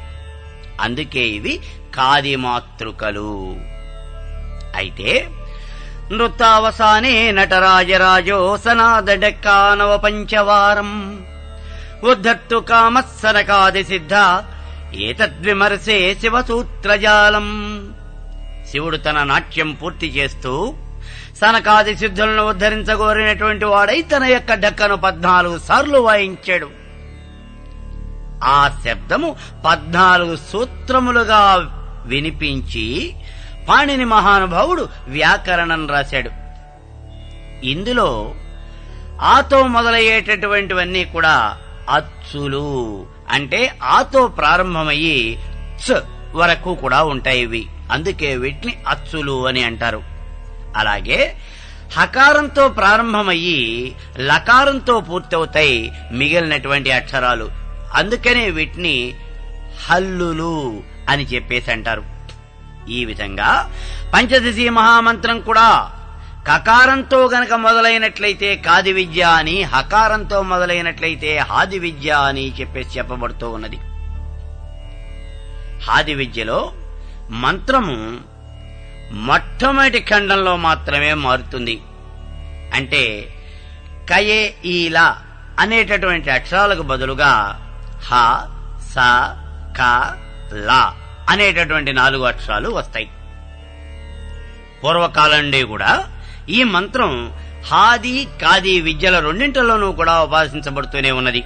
అందుకే ఇవి కాది మాతృకలు. అయితే నృత్తావసానే నటరాజరాజో సనాదడక్కానవ పంచవారం ఉద్ధర్తు కామస్సనకాది సిద్ధ ఏతద్విమర్శే శివసూత్రజాలం. శివుడు తన నాట్యం పూర్తి చేస్తూ సనకాది సిద్ధులను ఉద్ధరించగోరినటువంటి వాడై తన యొక్క డక్కను 14 సార్లు వాయించాడు. ఆ శబ్దము 14 సూత్రములుగా వినిపించి పాణిని మహానుభావుడు వ్యాకరణం రాశాడు. ఇందులో ఆతో మొదలయ్యేటటువంటివన్నీ కూడా అచ్చులు, అంటే ఆతో ప్రారంభమయ్యి చ వరకు కూడా ఉంటాయి ఇవి. అందుకే వీటిని అచ్చులు అని అంటారు. అలాగే హకారంతో ప్రారంభమయ్యి లకారంతో పూర్తవుతాయి మిగిలినటువంటి అక్షరాలు. అందుకనే వీటిని హల్లులు అని చెప్పేసి అంటారు. ఈ విధంగా పంచదశి మహామంత్రం కూడా కకారంతో గనక మొదలైనట్లయితే కాది విద్య అని, హకారంతో మొదలైనట్లయితే హాది విద్య అని చెప్పేసి చెప్పబడుతూ ఉన్నది. హాది విద్యలో మంత్రము మొట్టమొదటి ఖండంలో మాత్రమే మారుతుంది. అంటే కయే, ఈలా అనేటటువంటి అక్షరాలకు బదులుగా హ, స, క, లా అనేటటువంటి 4 అక్షరాలు వస్తాయి. పూర్వకాలం నుండి కూడా ఈ మంత్రం హాది, కాది విద్యల రెండింటిలోనూ కూడా ఉపాసించబడుతూనే ఉన్నది.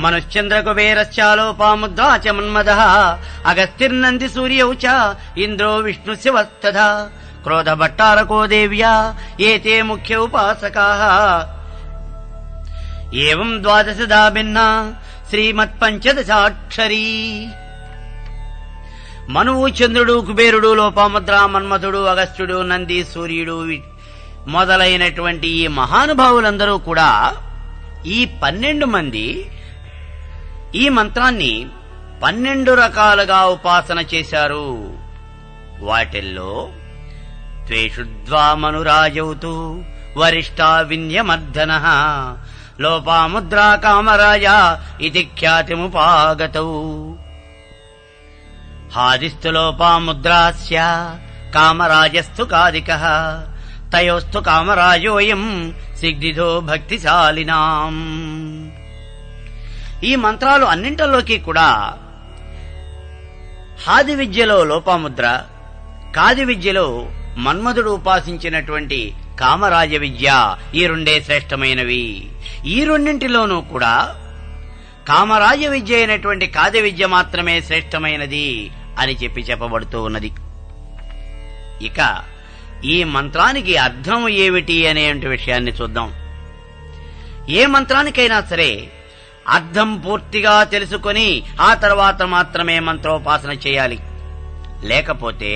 మనుశ్చంద్ర కుబేరశ్చాలోపాముద్రా చ మన్మదః అగస్తిర్నంది సూర్యౌ చ ఇంద్రో విష్ణు శివస్తథా క్రోధ భట్టారకో దేవ్యా ఏతే ముఖ్య ఉపాసకాః. ఏవం 12 భిన్నా శ్రీమత్పంచదశాక్షరీ. మనువు, చంద్రుడు, కుబేరుడు, లోపాముద్ర, మన్మథుడు, అగస్త్యుడు, నంది, సూర్యుడు మొదలైనటువంటి ఈ మహానుభావులందరూ కూడా ఈ 12 మంది ఈ మంత్రాన్ని 12 రకాలుగా ఉపాసన చేశారు. వాటిల్లో త్వేషుద్వామనురాజౌతు వరిష్టా విన్యమర్ధనః లోపాముద్రా కామరాజ ఇది ఖ్యాతిముపాగతౌ. హాదిస్తు లోపాముద్రాస్య కామరాజస్థు కాదికః తయోస్తు కామరాజోయం సిగ్ధిదో భక్తిశాలినాం. ఈ మంత్రాలు అన్నింటిలోకి కూడా హాది విద్యలో లోపాముద్ర, కాది విద్యలో మన్మధుడు ఉపాసించినటువంటి కామరాజ విద్య, ఈ రెండే శ్రేష్టమైనవి. ఈ రెండింటిలోనూ కూడా కామరాజ విద్య అయినటువంటి కాద విద్య మాత్రమే శ్రేష్టమైనది అని చెప్పబడుతూ ఉన్నది. ఇక ఈ మంత్రానికి అర్థం ఏమిటి అనే విషయాన్ని చూద్దాం. ఏ మంత్రానికైనా సరే అర్థం పూర్తిగా తెలుసుకొని ఆ తర్వాత మాత్రమే మంత్రోపాసన చేయాలి. లేకపోతే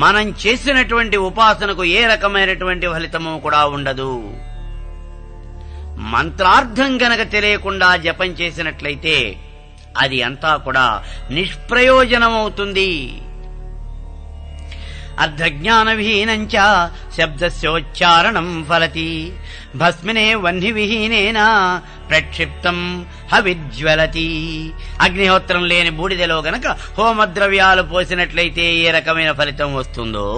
మనం చేసినటువంటి ఉపాసనకు ఏ రకమైనటువంటి ఫలితము కూడా ఉండదు. మంత్రార్థం గనక తెలియకుండా జపం చేసినట్లయితే అది అంతా కూడా నిష్ప్రయోజనమవుతుంది. అర్ధజ్ఞాన విహీనంచ శబ్దస్యోచ్చారణం ఫలతి, భస్మినే వహ్ని విహీనేన ప్రక్షిప్తం హవిజ్వలతి. అగ్నిహోత్రం లేని బూడిదలో గనక హోమద్రవ్యాలు పోసినట్లయితే ఏ రకమైన ఫలితం వస్తుందో,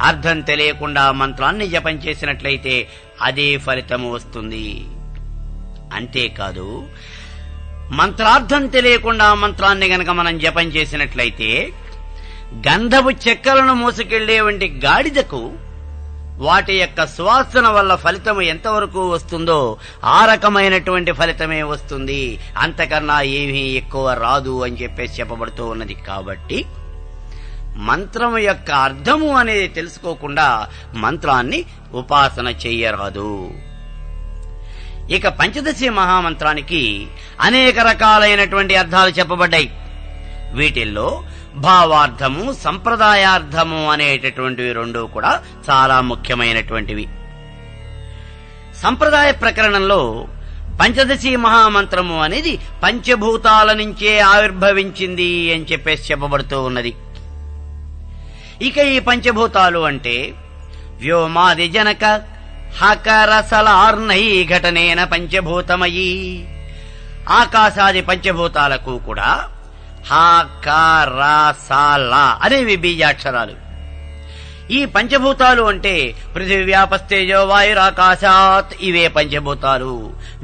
అర్థం తెలియకుండా మంత్రాన్ని జపం చేసినట్లయితే అదే ఫలితము వస్తుంది. అంతేకాదు, మంత్రార్థం తెలియకుండా మంత్రాన్ని గనక మనం జపం చేసినట్లయితే గంధపు చెక్కలను మోసుకెళ్లే వంటి గాడిదకు వాటి యొక్క సువాసన వల్ల ఫలితము ఎంతవరకు వస్తుందో ఆ రకమైనటువంటి ఫలితమే వస్తుంది. అంతకన్నా ఏమీ ఎక్కువ రాదు అని చెప్పబడుతూ ఉన్నది. కాబట్టి మంత్రము యొక్క అర్థము అనేది తెలుసుకోకుండా మంత్రాన్ని ఉపాసన చెయ్యరాదు. ఇక పంచదశి మహామంత్రానికి అనేక రకాలైనటువంటి అర్థాలు చెప్పబడ్డాయి. వీటిల్లో భావార్థము, సంప్రదాయార్థము అనేటటువంటివి రెండూ కూడా చాలా ముఖ్యమైనటువంటివి. సంప్రదాయ ప్రకరణంలో పంచదశి మహామంత్రము అనేది పంచభూతాల నుంచే ఆవిర్భవించింది అని చెప్పబడుతూ ఉన్నది. ఇక ఈ పంచభూతాలు అంటే వ్యోమాది జనక హకరసలార్నై ఘటనేన పంచభూతమయీ. ఆకాశాది పంచభూతాలకు కూడా హకరసల అనేవి బీజాక్షరాలు. ఈ పంచభూతాలు అంటే పృథివ్యాపస్తేజో వాయురాకాశాత్, ఇవే పంచభూతాలు.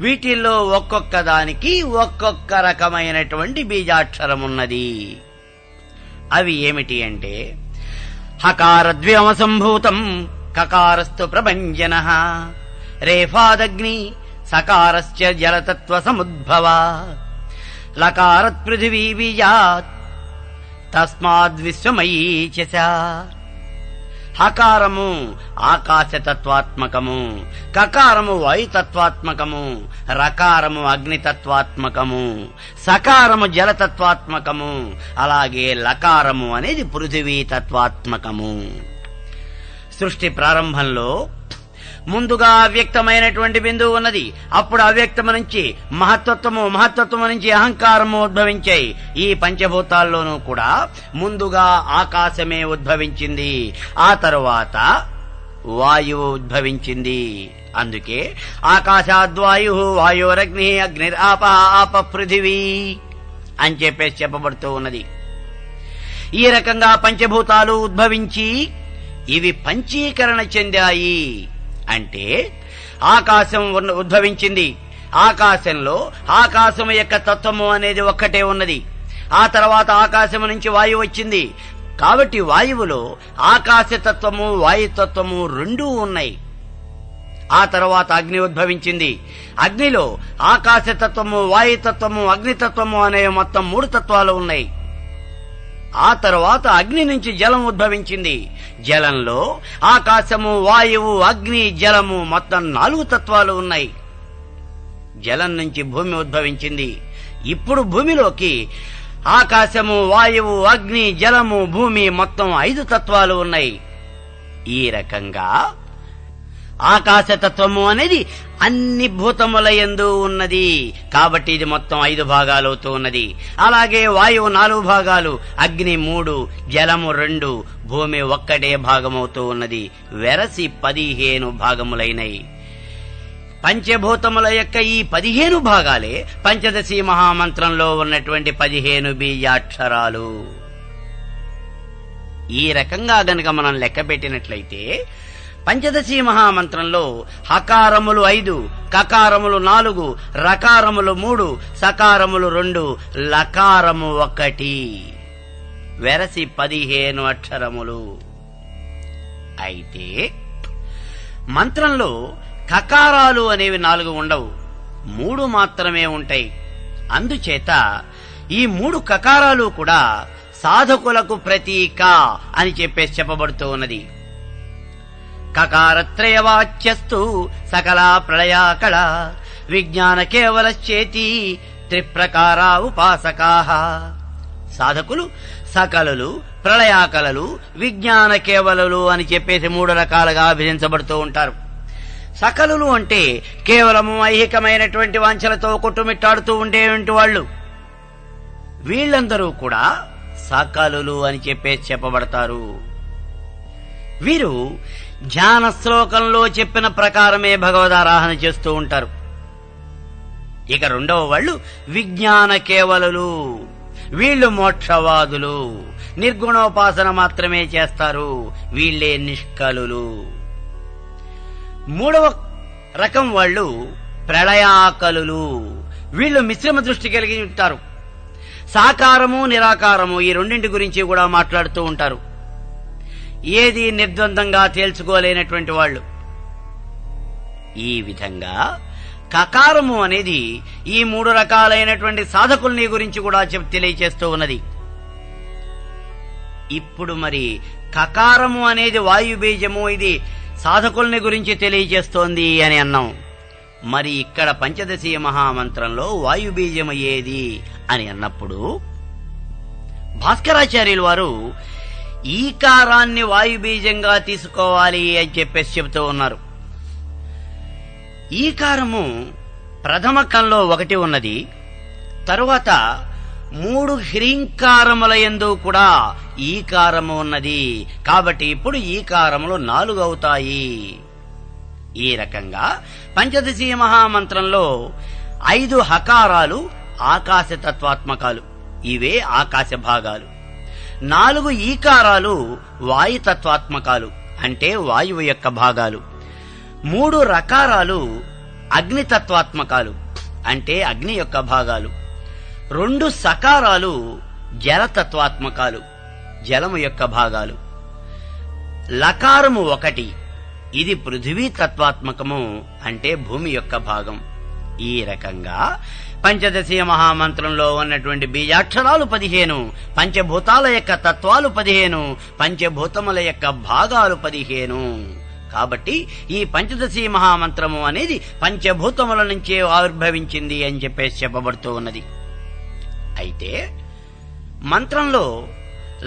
వీటిల్లో ఒక్కొక్క దానికి ఒక్కొక్క రకమైనటువంటి బీజాక్షరం ఉన్నది. అవి ఏమిటి అంటే హకారద్వ్యోమ సంభూతం కకారస్తు ప్రభంజనః, రేఫాదగ్ని సకారశ్చ జలతత్వ సముద్భవ, లకారత్ పృథివీ బీజాత్ తస్మాద్విశ్వమయీ చ. హకారము ఆకాశతత్వాత్మకము, కకారము వాయుతత్వాత్మకము, రకారము అగ్నితత్వాత్మకము, సకారము జలతత్వాత్మకము, అలాగే లకారము అనేది పృథివీ తత్వాత్మకము. సృష్టి ప్రారంభంలో ముందుగా అవ్యక్తమైనటువంటి బిందువు ఉన్నది. అప్పుడు అవ్యక్తము నుంచి మహత్తత్వము, మహత్తత్వము నుంచి అహంకారము ఉద్భవించాయి. ఈ పంచభూతాల్లోనూ కూడా ముందుగా ఆకాశమే ఉద్భవించింది, ఆ తరువాత వాయువు ఉద్భవించింది. అందుకే ఆకాశాద్వాయు వాయోరగ్ని అగ్నిరాప ఆప పృథివీ అని చెప్పబడుతూ ఉన్నది. ఈ రకంగా పంచభూతాలు ఉద్భవించి ఇవి పంచీకరణ చెందాయి. అంటే ఆకాశం ఉద్భవించింది, ఆకాశంలో ఆకాశం యొక్క తత్వము అనేది ఒక్కటే ఉన్నది. ఆ తర్వాత ఆకాశము నుంచి వాయువు వచ్చింది, కాబట్టి వాయువులో ఆకాశతత్వము వాయుతత్వము రెండూ ఉన్నాయి. ఆ తర్వాత అగ్ని ఉద్భవించింది, అగ్నిలో ఆకాశతత్వము వాయుతత్వము అగ్నితత్వము అనే మొత్తం 3 తత్వాలు ఉన్నాయి. ఆ తర్వాత అగ్ని నుంచి జలం ఉద్భవించింది, జలంలో ఆకాశము వాయువు అగ్ని జలము మొత్తం 4 తత్వాలు ఉన్నాయి. జలం నుంచి భూమి ఉద్భవించింది, ఇప్పుడు భూమిలోకి ఆకాశము వాయువు అగ్ని జలము భూమి మొత్తం 5 తత్వాలు ఉన్నాయి. ఈ రకంగా ఆకాశతత్వము అనేది అన్ని భూతముల యందు ఉన్నది, కాబట్టి ఇది మొత్తం 5 భాగాలవుతూ ఉన్నది. అలాగే వాయువు 4 భాగాలు, అగ్ని 3, జలము 2, భూమి 1 భాగమవుతూ ఉన్నది. వెరసి 15 భాగములైనవి. పంచభూతముల యొక్క ఈ 15 భాగాలే పంచదశి మహామంత్రంలో ఉన్నటువంటి 15 బీజాక్షరాలు. ఈ రకంగా గనక మనం లెక్క పెట్టినట్లయితే పంచదశి మహామంత్రంలో హకారములు 5, కకారములు 4, రకారములు 3, సకారములు 2, లకారము 1, వెరసి 15 అక్షరములు. అయితే మంత్రంలో కకారాలు అనేవి 4 ఉండవు, 3 మాత్రమే ఉంటాయి. అందుచేత ఈ 3 కకారాలు కూడా సాధకులకు ప్రతీక అని చెప్పబడుతూ ఉన్నది. కకారత్రయవాచ్యస్తు సకల ప్రళయాకళ విజ్ఞాన కేవలశ్చేతి త్రిప్రకారా ఉపాసకాః. సాధకులు సకలులు, ప్రళయాకలలు, విజ్ఞాన కేవలలు అని 3 రకాలుగా విభజించబడుతూ ఉంటారు. సకలులు అంటే కేవలము ఐహికమైనటువంటి వాంఛలతో కొట్టుమిట్టాడుతూ ఉండేటువంటి వాళ్ళు. వీళ్ళందరూ కూడా సకలులు అని చెప్పబడతారు. వీరు ధ్యాన శ్లోకంలో చెప్పిన ప్రకారమే భగవదారాధన చేస్తూ ఉంటారు. ఇక రెండవ వాళ్ళు విజ్ఞాన కేవలులు. వీళ్ళు మోక్షవాదులు, నిర్గుణోపాసన మాత్రమే చేస్తారు. వీళ్లే నిష్కలులు. మూడవ రకం వాళ్ళు ప్రళయాకలులు. వీళ్ళు మిశ్రమ దృష్టి కలిగి ఉంటారు. సాకారము, నిరాకారము ఈ రెండింటి గురించి కూడా మాట్లాడుతూ ఉంటారు. ఏది నిర్ద్వందంగా తేల్చుకోలేనటువంటి వాళ్ళు. ఈ విధంగా కకారము అనేది ఈ 3 రకాలైనటువంటి సాధకుల్ని గురించి కూడా తెలియచేస్తూ ఉన్నది. ఇప్పుడు మరి కకారము అనేది వాయుబీజము, ఇది సాధకుల్ని గురించి తెలియచేస్తోంది అని అన్నాం. మరి ఇక్కడ పంచదశీ మహామంత్రంలో వాయుబీజము ఏది అని అన్నప్పుడు భాస్కరాచార్యులు వారు ఈకారాన్ని వాయుబీజంగా తీసుకోవాలి అని చెబుతూ ఉన్నారు. ఈకారము ప్రథమ కంలో 1 ఉన్నది. తరువాత 3 హ్రీంకారముల యందు కూడా ఈకారము ఉన్నది. కాబట్టి ఇప్పుడు ఈకారములు 4 అవుతాయి. ఈ రకంగా పంచదశీ మహామంత్రంలో 5 హకారాలు ఆకాశతత్వాత్మకాలు, ఇవే ఆకాశ భాగాలు. 4 ఈకారాలు వాయుతత్వాత్మకాలు, అంటే వాయువు యొక్క భాగాలు. 3 రకారాలు అగ్నితత్వాత్మకాలు, అంటే అగ్ని యొక్క భాగాలు. 2 సకారాలు జలతత్వాత్మకాలు, జలము యొక్క భాగాలు. లకారము 1, ఇది పృథివీ తత్వాత్మకము, అంటే భూమి యొక్క భాగం. ఈ రకంగా పంచదశీ మహామంత్రంలో ఉన్నటువంటి బీజాక్షరాలు 15, పంచభూతాల యొక్క తత్వాలు 15, పంచభూతముల యొక్క భాగాలు 15. కాబట్టి ఈ పంచదశీ మహామంత్రము అనేది పంచభూతముల నుంచే ఆవిర్భవించింది అని చెప్పబడుతూ ఉన్నది. అయితే మంత్రంలో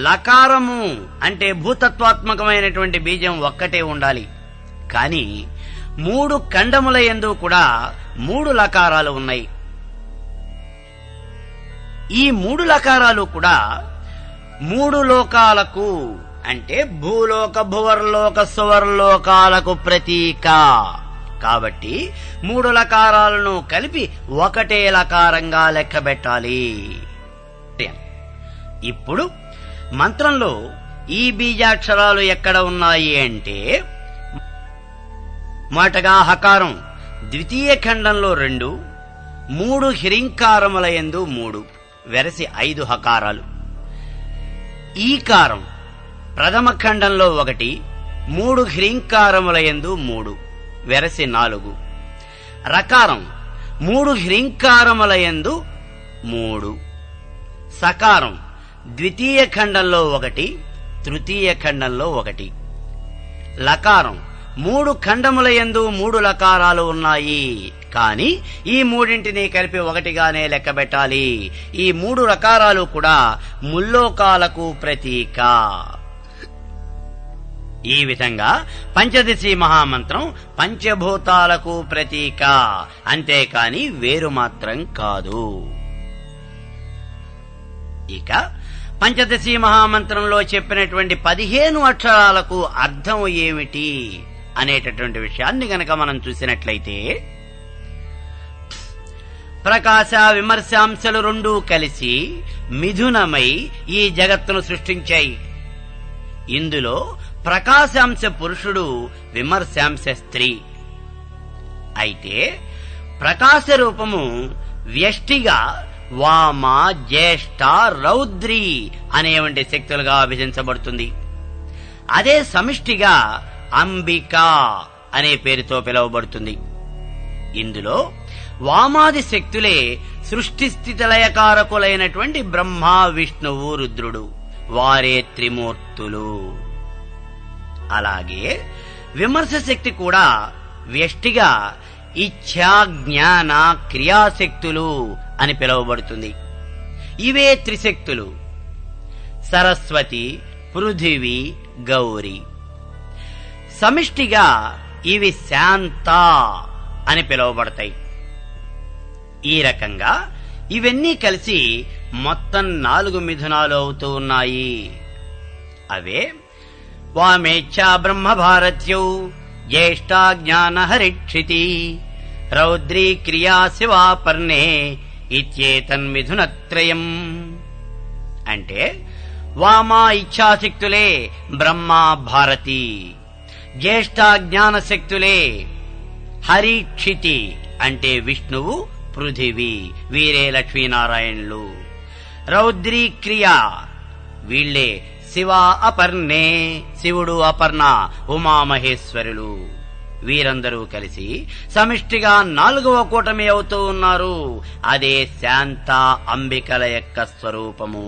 లకారము అంటే భూతత్వాత్మకమైనటువంటి బీజం 1 ఉండాలి. కాని 3 ఖండముల యందు కూడా 3 లకారాలు ఉన్నాయి. ఈ 3 లకారాలు కూడా 3 లోకాలకు, అంటే భూలోక, భువర్లోక, సువర్లోకాలకు ప్రతీక. కాబట్టి 3 లకారాలను కలిపి 1 లకారంగా లెక్కబెట్టాలి. ఇప్పుడు మంత్రంలో ఈ బీజాక్షరాలు ఎక్కడ ఉన్నాయి అంటే, మొదటగా హకారం ద్వితీయ ఖండంలో 2, 3 హ్రీంకారముల యందు 3, వెరసి 5 హకారాలు. ఈకారం ప్రథమ ఖండంలో 1, 3 హ్రీంకారముల యందు 3, వెరసి 4. రకారం 3 హ్రీంకారముల యందు 3. సకారం ద్వితీయ ఖండంలో 1, తృతీయ ఖండంలో 1. లకారం 3 ఖండముల యందు 3 లకారాలు ఉన్నాయి. కాని ఈ 3ంటిని కలిపి 1గానే లెక్కబెట్టాలి. ఈ 3 రకారాలు కూడా ముల్లోకాలకు ప్రతీక. ఈ విధంగా పంచదశీ మహామంత్రం పంచభూతాలకు ప్రతీక, అంతేకాని వేరు మాత్రం కాదు. ఇక పంచదశీ మహామంత్రంలో చెప్పినటువంటి 15 అక్షరాలకు అర్థం ఏమిటి అనేటటువంటి విషయాన్ని గనక మనం చూసినట్లయితే, ప్రకాశ విమర్శాంశలు 2 కలిసి మిథునమై ఈ జగత్తును సృష్టించాయి. ఇందులో ప్రకాశాంశ పురుషుడు, విమర్శాంశ స్త్రీ. అయితే ప్రకాశ రూపము వ్యష్టిగా వామ, జ్యేష్ఠ, రౌద్రి అనేవంటి శక్తులుగా విభజించబడుతుంది. అదే సమిష్టిగా అంబిక, అనే పేరుతో పిలువబడుతుంది. ఇందులో వామాది శక్తులే సృష్టి స్థితి లయకారకులైనటువంటి బ్రహ్మ, విష్ణువు, రుద్రుడు, వారే త్రిమూర్తులు. అలాగే విమర్శ శక్తి కూడా వ్యష్టిగా ఇచ్ఛా, జ్ఞాన, క్రియాశక్తులు అని పిలువబడుతుంది. ఇవే త్రిశక్తులు. సరస్వతి, పృథివీ, గౌరీ. సమిష్టిగా ఇవి శాంత అని పిలువబడతాయి. ఈ రకంగా ఇవన్నీ కలిసి మొత్తం 4 మిథునాలు అవుతూ ఉన్నాయి. అవే వామేచ్ఛా బ్రహ్మ భారత్యౌ, జ్యేష్ఠా జ్ఞాన హరిక్షితి, రౌద్రీ క్రియా శివాపర్ణే ఇత్యేతన్మిథునత్రయం. అంటే వామా ఇచ్ఛాశక్తులే బ్రహ్మ, భారతి, జ్యేష్ఠ జ్ఞాన శక్తులే హరిక్షితి అంటే విష్ణువు, పృథివీ, వీరే లక్ష్మీనారాయణులు. రౌద్రీ క్రియ వీళ్లే శివ, అపర్ణే శివుడు, అపర్ణ ఉమామహేశ్వరులు. వీరందరూ కలిసి సమిష్టిగా 4వ కూటమి అవుతూ ఉన్నారు. అదే శాంత అంబికల యొక్క స్వరూపము.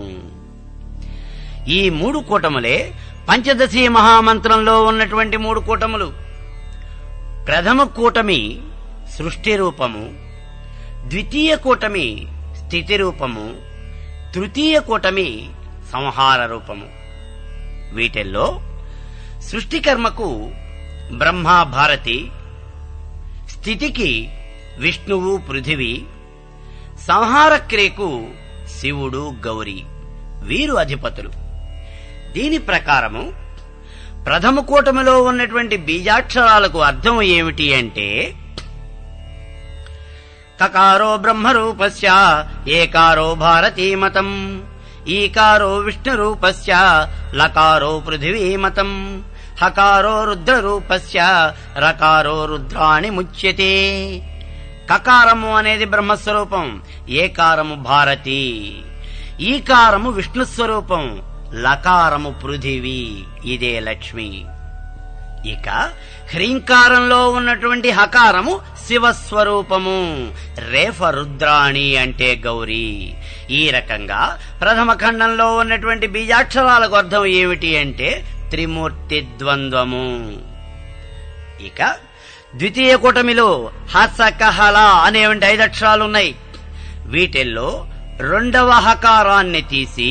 ఈ 3 కూటములే పంచదశి మహామంత్రంలో ఉన్నటువంటి 3 కూటములు. ప్రథమ కూటమి సృష్టి రూపము, ద్వితీయ కూటమి స్థితి రూపము, తృతీయ కూటమి సంహార రూపము. వీటిల్లో సృష్టికర్మకు బ్రహ్మ, భారతి, స్థితికి విష్ణువు, పృథివీ, సంహార క్రియకు శివుడు, గౌరీ, వీరు అధిపతులు. దీని ప్రకారము ప్రథమ కూటమిలో ఉన్నటువంటి బీజాక్షరాలకు అర్థం ఏమిటి అంటే కకారో బ్రహ్మరూపస్య ఏకారో భారతీమతం, ఈకారో విష్ణురూపస్య లకారో పృథివీమతం, హకారో రుద్రరూపస్య రకారో రుద్రాణి ముచ్యతే. కకారము అనేది బ్రహ్మస్వరూపం, ఏకారము భారతి, ఈకారము విష్ణుస్వరూపం, లకారము పృథివీ, ఇదే లక్ష్మి. ఇక హ్రీంకారంలో ఉన్నటువంటి హకారము శివస్వరూపము, రేఫ రుద్రాణి అంటే గౌరీ. ఈ రకంగా ప్రథమ ఖండంలో ఉన్నటువంటి బీజాక్షరాలకు అర్థం ఏమిటి అంటే త్రిమూర్తి ద్వంద్వము. ఇక ద్వితీయ కూటమిలో హస, కహల అనేవంటి 5 అక్షరాలున్నాయి. వీటిల్లో 2వ హకారాన్ని తీసి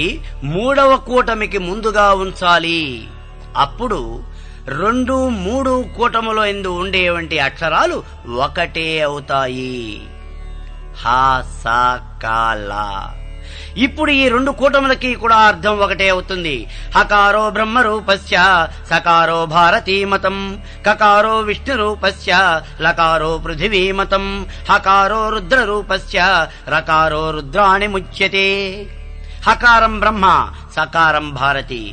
3వ కూటమికి ముందుగా ఉంచాలి. అప్పుడు 2, 3 కూటములో ఎందు ఉండేవంటి అక్షరాలు ఒకటే అవుతాయి. హ, స, కాల. ఇప్పుడు ఈ 2 కూటములకి కూడా అర్థం ఒకటే అవుతుంది. హకారో బ్రహ్మరూపస్య సకారో భారతీమతం, కకారో విష్ణురూపస్య లకారో పృథివీమతం, హకారో రుద్రరూపస్య రకారో రుద్రాణి ముచ్యతే. హకారం బ్రహ్మ, సకారం భారతి,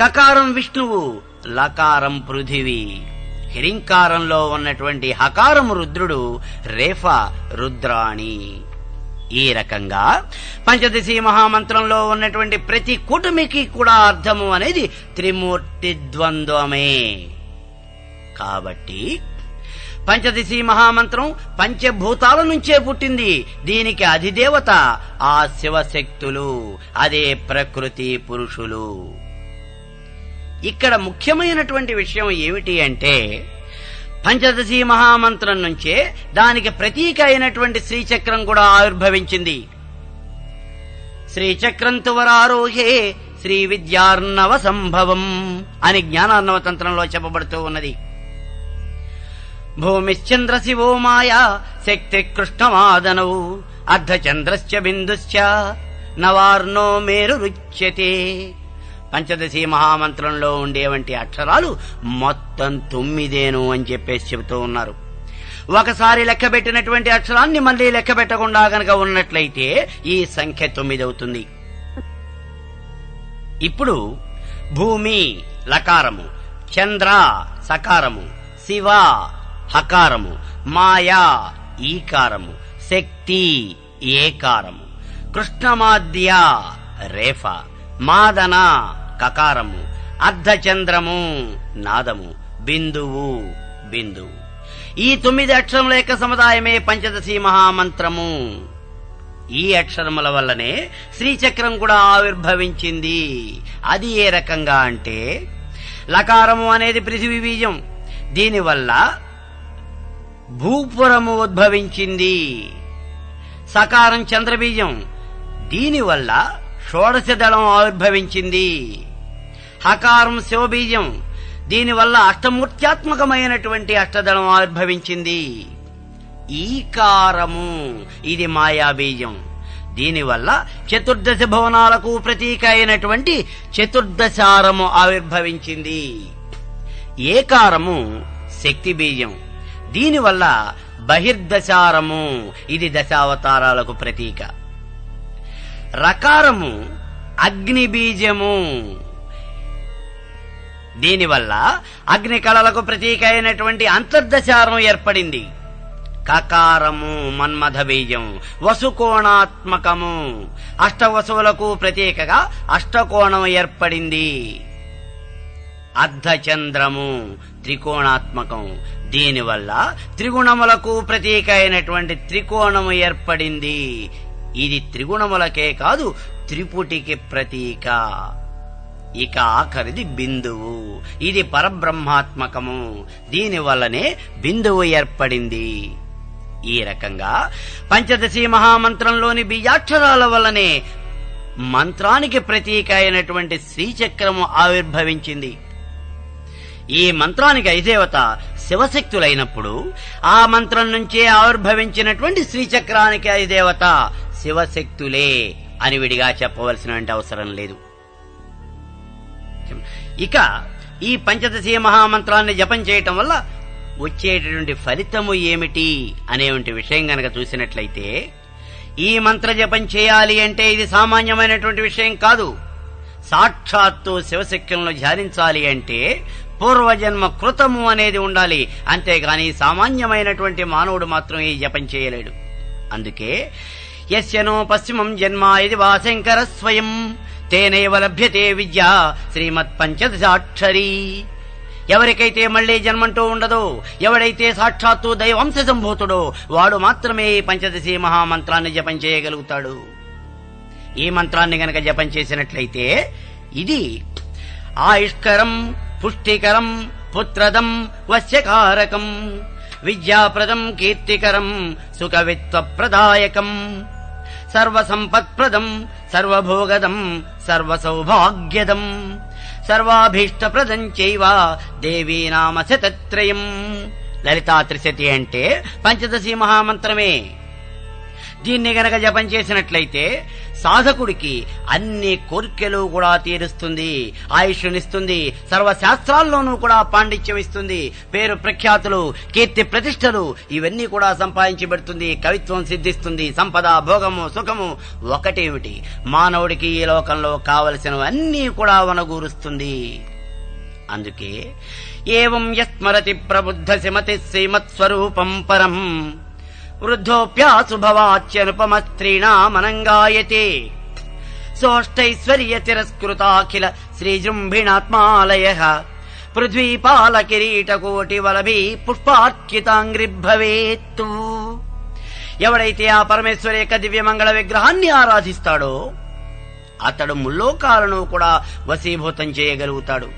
కకారం విష్ణువు, లకారం పృథివీ. హిరింకారంలో ఉన్నటువంటి హకారము రుద్రుడు, రేఫ రుద్రాణి. ఈ రకంగా పంచదశి మహామంత్రంలో ఉన్నటువంటి ప్రతి కూటమికి కూడా అర్థము అనేది త్రిమూర్తి ద్వంద్వమే. కాబట్టి పంచదశి మహామంత్రం పంచభూతాల నుంచే పుట్టింది. దీనికి అధిదేవత ఆ శివశక్తులు, అదే ప్రకృతి పురుషులు. ఇక్కడ ముఖ్యమైనటువంటి విషయం ఏమిటి అంటే పంచదశి మహామంత్రం నుంచే దానికి ప్రతీక అయినటువంటి శ్రీచక్రం కూడా ఆవిర్భవించింది. శ్రీచక్రంతు వరారోహే శ్రీ విద్యార్ణవ సంభవం అని జ్ఞానార్ణవ తంత్రంలో చెప్పబడుతూ ఉన్నది. భూమిశ్చంద్ర శివో మాయా శక్తి కృష్ణమాదనౌ అర్ధచంద్రశ్చ బిందుశ్చ నవార్ణో మేరు రుచ్యతే. పంచదశి మహామంత్రంలో ఉండేవంటి అక్షరాలు మొత్తం 9 అని చెప్పేసి చెబుతూ ఉన్నారు. ఒకసారి లెక్క పెట్టినటువంటి అక్షరాన్ని మళ్లీ లెక్క పెట్టకుండా గనక ఉన్నట్లయితే ఈ సంఖ్య 9 అవుతుంది. ఇప్పుడు భూమి లకారము, చంద్ర సకారము, శివ హకారము, మాయా ఈకారము, శక్తి ఏకారము, కృష్ణమాద్య రేఫ, మాదన కకారము, అర్ధచంద్రము నాదము, బిందువు బిందు. ఈ 9 అక్షరముల యొక్క సముదాయమే పంచదశి మహామంత్రము. ఈ అక్షరముల వల్లనే శ్రీచక్రం కూడా ఆవిర్భవించింది. అది ఏ రకంగా అంటే, లకారము అనేది పృథివీ బీజం, దీనివల్ల భూపురము ఉద్భవించింది. సకారం చంద్రబీజం, దీనివల్ల షోడశ దళం ఆవిర్భవించింది. హకారం శివబీజం, దీనివల్ల అష్టమూర్త్యాత్మకమైనటువంటి అష్టదళం ఆవిర్భవించింది. ఈకారము, ఇది మాయాబీజం, దీనివల్ల చతుర్దశ భువనాలకు ప్రతీక అయినటువంటి చతుర్దశారము ఆవిర్భవించింది. ఏకారము శక్తి బీజం, దీనివల్ల బహిర్దశారము, ఇది దశావతారాలకు ప్రతీక. రకారము అగ్ని బీజము, దీనివల్ల అగ్ని కళలకు ప్రతీక అయినటువంటి అంతర్దశారం ఏర్పడింది. కకారము మన్మథ బీజం, వసుకోణాత్మకము, అష్టవసువులకు ప్రతీకగా అష్టకోణం ఏర్పడింది. అర్ధచంద్రము త్రికోణాత్మకం, దీనివల్ల త్రిగుణములకు ప్రతీక అయినటువంటి త్రికోణము ఏర్పడింది. ఇది త్రిగుణములకే కాదు, త్రిపుటికి ప్రతీక. ఇక ఆఖరిది బిందువు, ఇది పరబ్రహ్మాత్మకము, దీనివల్లనే బిందువు ఏర్పడింది. ఈ రకంగా పంచదశి మహామంత్రంలోని బీజాక్షరాల వల్లనే మంత్రానికి ప్రతీక అయినటువంటి శ్రీచక్రము ఆవిర్భవించింది. ఈ మంత్రానికి అధిదేవత శివశక్తులైనప్పుడు ఆ మంత్రం నుంచే ఆవిర్భవించినటువంటి శ్రీచక్రానికి అధిదేవత శివశక్తులే అని విడిగా చెప్పవలసిన అవసరం లేదు. ఇక ఈ పంచదశి మహామంత్రాన్ని జపం చేయటం వల్ల వచ్చేటటువంటి ఫలితము ఏమిటి అనేటువంటి విషయం గనక చూసినట్లయితే, ఈ మంత్ర జపం చేయాలి అంటే ఇది సామాన్యమైనటువంటి విషయం కాదు. సాక్షాత్తు శివశక్తులను ధ్యానించాలి అంటే పూర్వజన్మ కృతము అనేది ఉండాలి. అంతేగాని సామాన్యమైనటువంటి మానవుడు మాత్రం ఈ జపం చేయలేడు. అందుకే యస్యనో పశ్చిమం జన్మ ఇది వా శంకర స్వయం తేనైవ లభ్యతే విద్య శ్రీమత్ పంచదశాక్షరీ. ఎవరికైతే మళ్లీ జన్మంటూ ఉండదో, ఎవడైతే సాక్షాత్తు దైవంశ సంభూతుడో వాడు మాత్రమే ఈ పంచదశి మహామంత్రాన్ని జపం చేయగలుగుతాడు. ఈ మంత్రాన్ని గనక జపం చేసినట్లయితే ఇది ఆయుష్కరం, పుష్టికరం, పుత్రదం, వశ్యకారకం, విద్యాప్రదం, కీర్తికరం, సుఖవిత్వప్రదాయకం, సర్వసంపత్ప్రదం, సర్వభోగదం, సర్వసౌభాగ్యదం, సర్వాభీష్టప్రదం చైవ దేవీ నామ శతత్రయం. లలితా త్రిశతి అంటే పంచదశి మహామంత్రమే. దీన్ని గనక జపం చేసినట్లయితే సాధకుడికి అన్ని కోరికలు కూడా తీరుస్తుంది, ఆయుష్నిస్తుంది, సర్వశాస్త్రాల్లోనూ కూడా పాండిత్యం ఇస్తుంది, పేరు ప్రఖ్యాతులు, కీర్తి ప్రతిష్టలు ఇవన్నీ కూడా సంపాదించి పెడుతుంది, కవిత్వం సిద్ధిస్తుంది, సంపద, భోగము, సుఖము ఒకటేమిటి మానవుడికి ఈ లోకంలో కావలసినవన్నీ కూడా వనగూరుస్తుంది. అందుకే ఏవం యస్మరతి ప్రబుద్ధ సిమతి శ్రీమత్స్వరూపం పరం వృద్ధోప్యాసు భవాచ్యనుపమ స్త్రీణామనంగాయతే సోష్టైశ్వర్య తిరస్కృతాఖిల శ్రీజృంభిణాత్మాలయ పృథ్వీపాల కిరీటకోటి వలభి పుష్పార్చితాంగ్రిభవేత్తు. ఎవడైతే ఆ పరమేశ్వరి యొక్క దివ్యమంగళ విగ్రహాన్ని ఆరాధిస్తాడో అతడు ముల్లోకాలను కూడా వశీభూతం చేయగలుగుతాడు.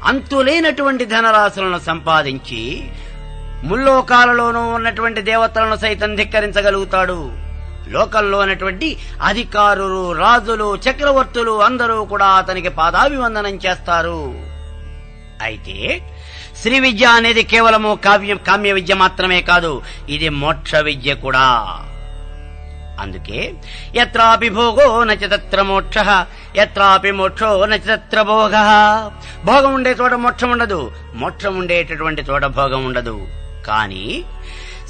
అంతులేనటువంటి ధనరాశులను సంపాదించి ముల్లోకాలలోనూ ఉన్నటువంటి దేవతలను సైతం ధిక్కరించగలుగుతాడు. లోకంలో ఉన్నటువంటి అధికారులు, రాజులు, చక్రవర్తులు అందరూ కూడా అతనికి పాదాభివందనం చేస్తారు. అయితే శ్రీ విద్య అనేది కేవలము కామ్య విద్య మాత్రమే కాదు, ఇది మోక్ష విద్య కూడా. అందుకే యత్రాపి భోగో నచ తత్ర మోక్షః, యత్రాపి మోక్షో నచ తత్ర భోగః. భోగం ఉండే చోట మోక్షం ఉండదు, మోక్షం ఉండేటటువంటి చోట భోగం ఉండదు. కానీ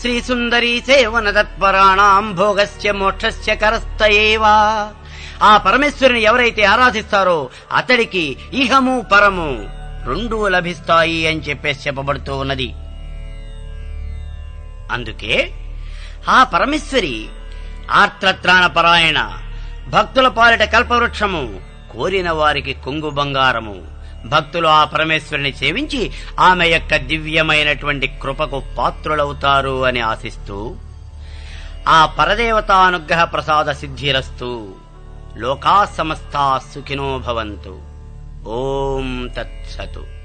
శ్రీ సుందరీ సేవన తత్పరాణాం భోగస్య మోక్షస్య కరస్తయేవ. ఆ పరమేశ్వరుని ఎవరైతే ఆరాధిస్తారో అతడికి ఇహము పరము రెండూ లభిస్తాయి అని చెప్పేసి చెప్పబడుతూ ఉన్నది. అందుకే ఆ పరమేశ్వరి ఆర్త్రత్రాణ పరాయణ, భక్తుల పాలిట కల్పవృక్షము, కోరిన వారికి కొంగు బంగారము, భక్తులు ఆ పరమేశ్వరుని సేవించి ఆమె యొక్క దివ్యమైనటువంటి కృపకు పాత్రులవుతారు అని ఆశిస్తూ ఆ పరదేవతానుగ్రహ ప్రసాద సిద్ధిరస్తు. లోకా సమస్తా సుఖినో భవంతు. ఓం తత్సతు.